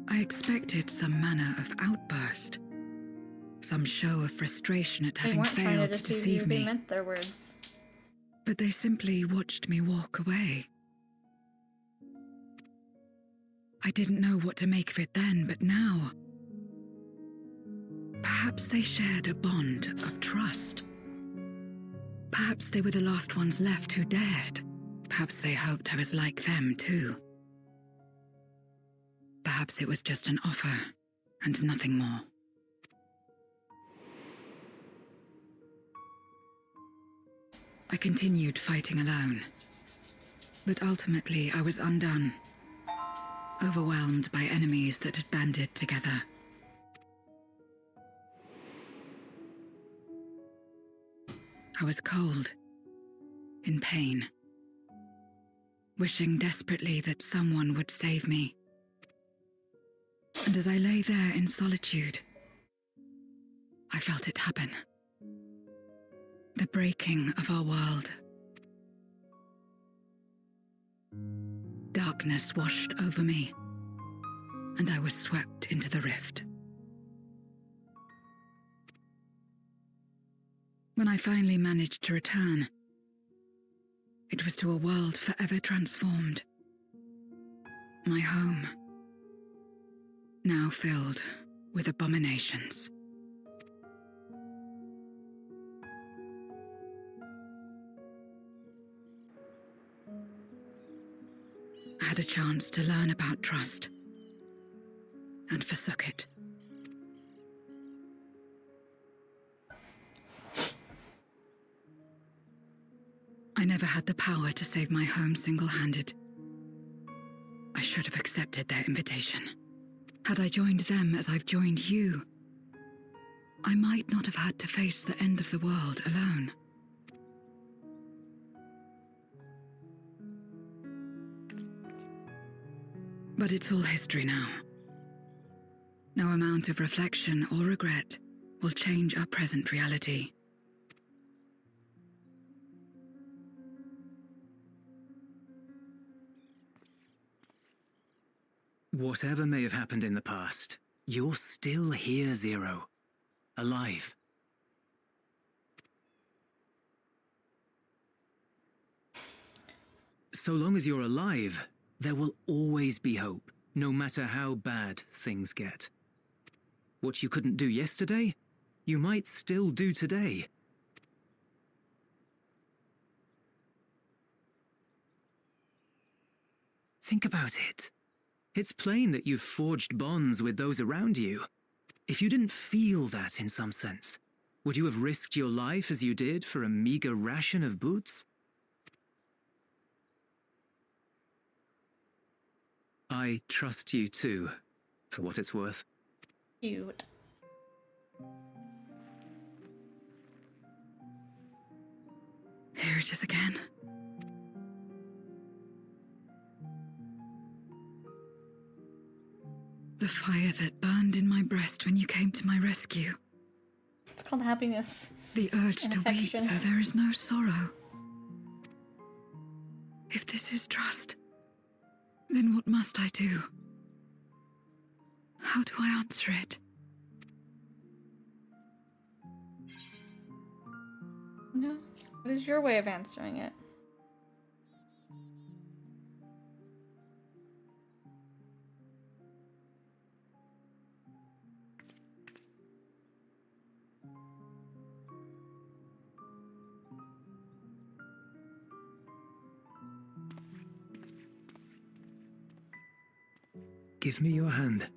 I expected some manner of outburst, some show of frustration at having failed to deceive me. They meant their words. But they simply watched me walk away. I didn't know what to make of it then, but now, perhaps they shared a bond of trust. Perhaps they were the last ones left who dared. Perhaps they hoped I was like them too. Perhaps it was just an offer, and nothing more. I continued fighting alone, but ultimately I was undone, overwhelmed by enemies that had banded together. I was cold, in pain, wishing desperately that someone would save me. And as I lay there in solitude, I felt it happen. The breaking of our world. Darkness washed over me, and I was swept into the rift. When I finally managed to return, it was to a world forever transformed. My home, now filled with abominations. had a chance to learn about trust and forsook it. I never had the power to save my home single-handed. I should have accepted their invitation. Had I joined them as I've joined you, I might not have had to face the end of the world alone. But it's all history now. No amount of reflection or regret will change our present reality. Whatever may have happened in the past, you're still here, Zero. Alive. So long as you're alive, there will always be hope, no matter how bad things get. What you couldn't do yesterday, you might still do today. Think about it. It's plain that you've forged bonds with those around you. If you didn't feel that in some sense, would you have risked your life as you did for a meager ration of boots? I trust you too, for what it's worth. Cute. Here it is again. The fire that burned in my breast when you came to my rescue. It's called happiness. The urge and to weep affection. so there is no sorrow. If this is trust, then what must I do? How do I answer it? No. What is your way of answering it? Give me your hand.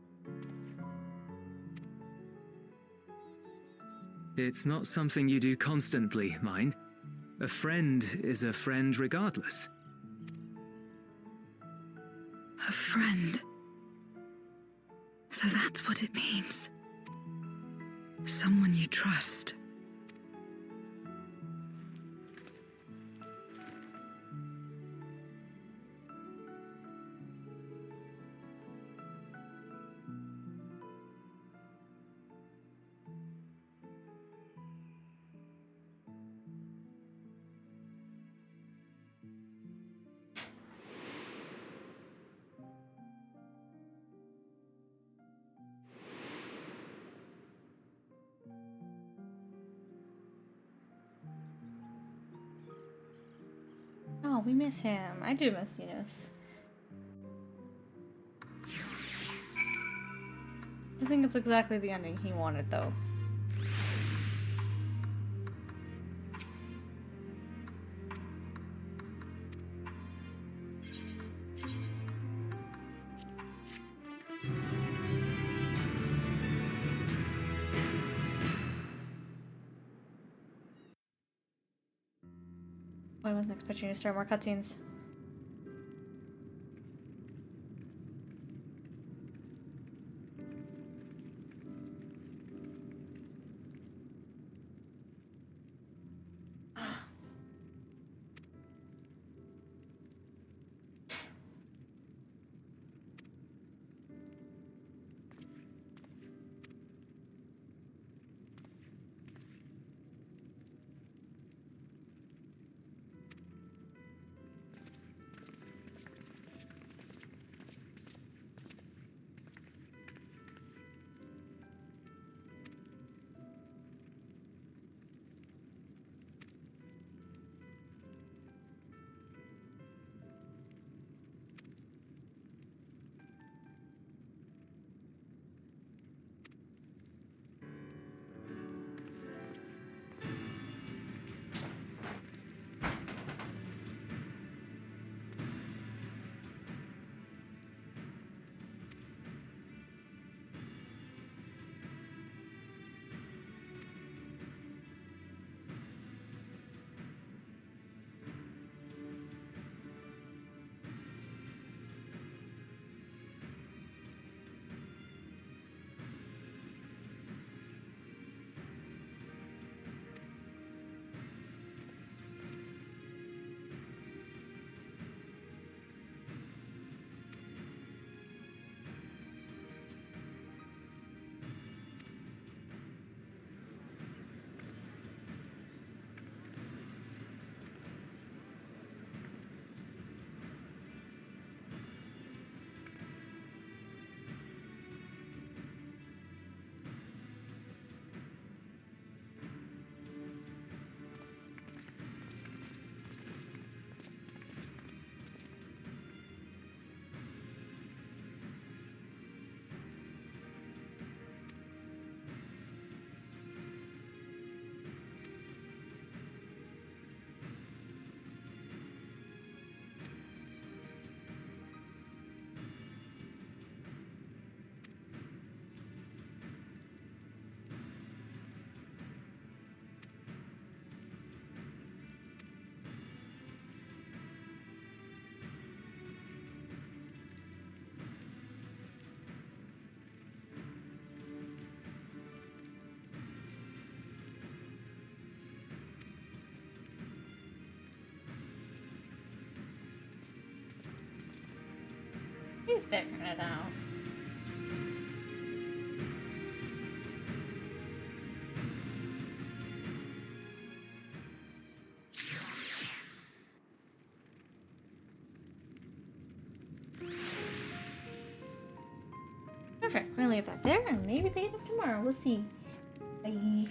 It's not something you do constantly, mind. A friend is a friend regardless. A friend. So that's what it means. Someone you trust. Oh, we miss him. I do miss Enos. I think it's exactly the ending he wanted, though. I wasn't expecting you to start more cutscenes. He's figuring it out. Perfect. We're gonna leave that there and maybe pick it up tomorrow. We'll see. Bye.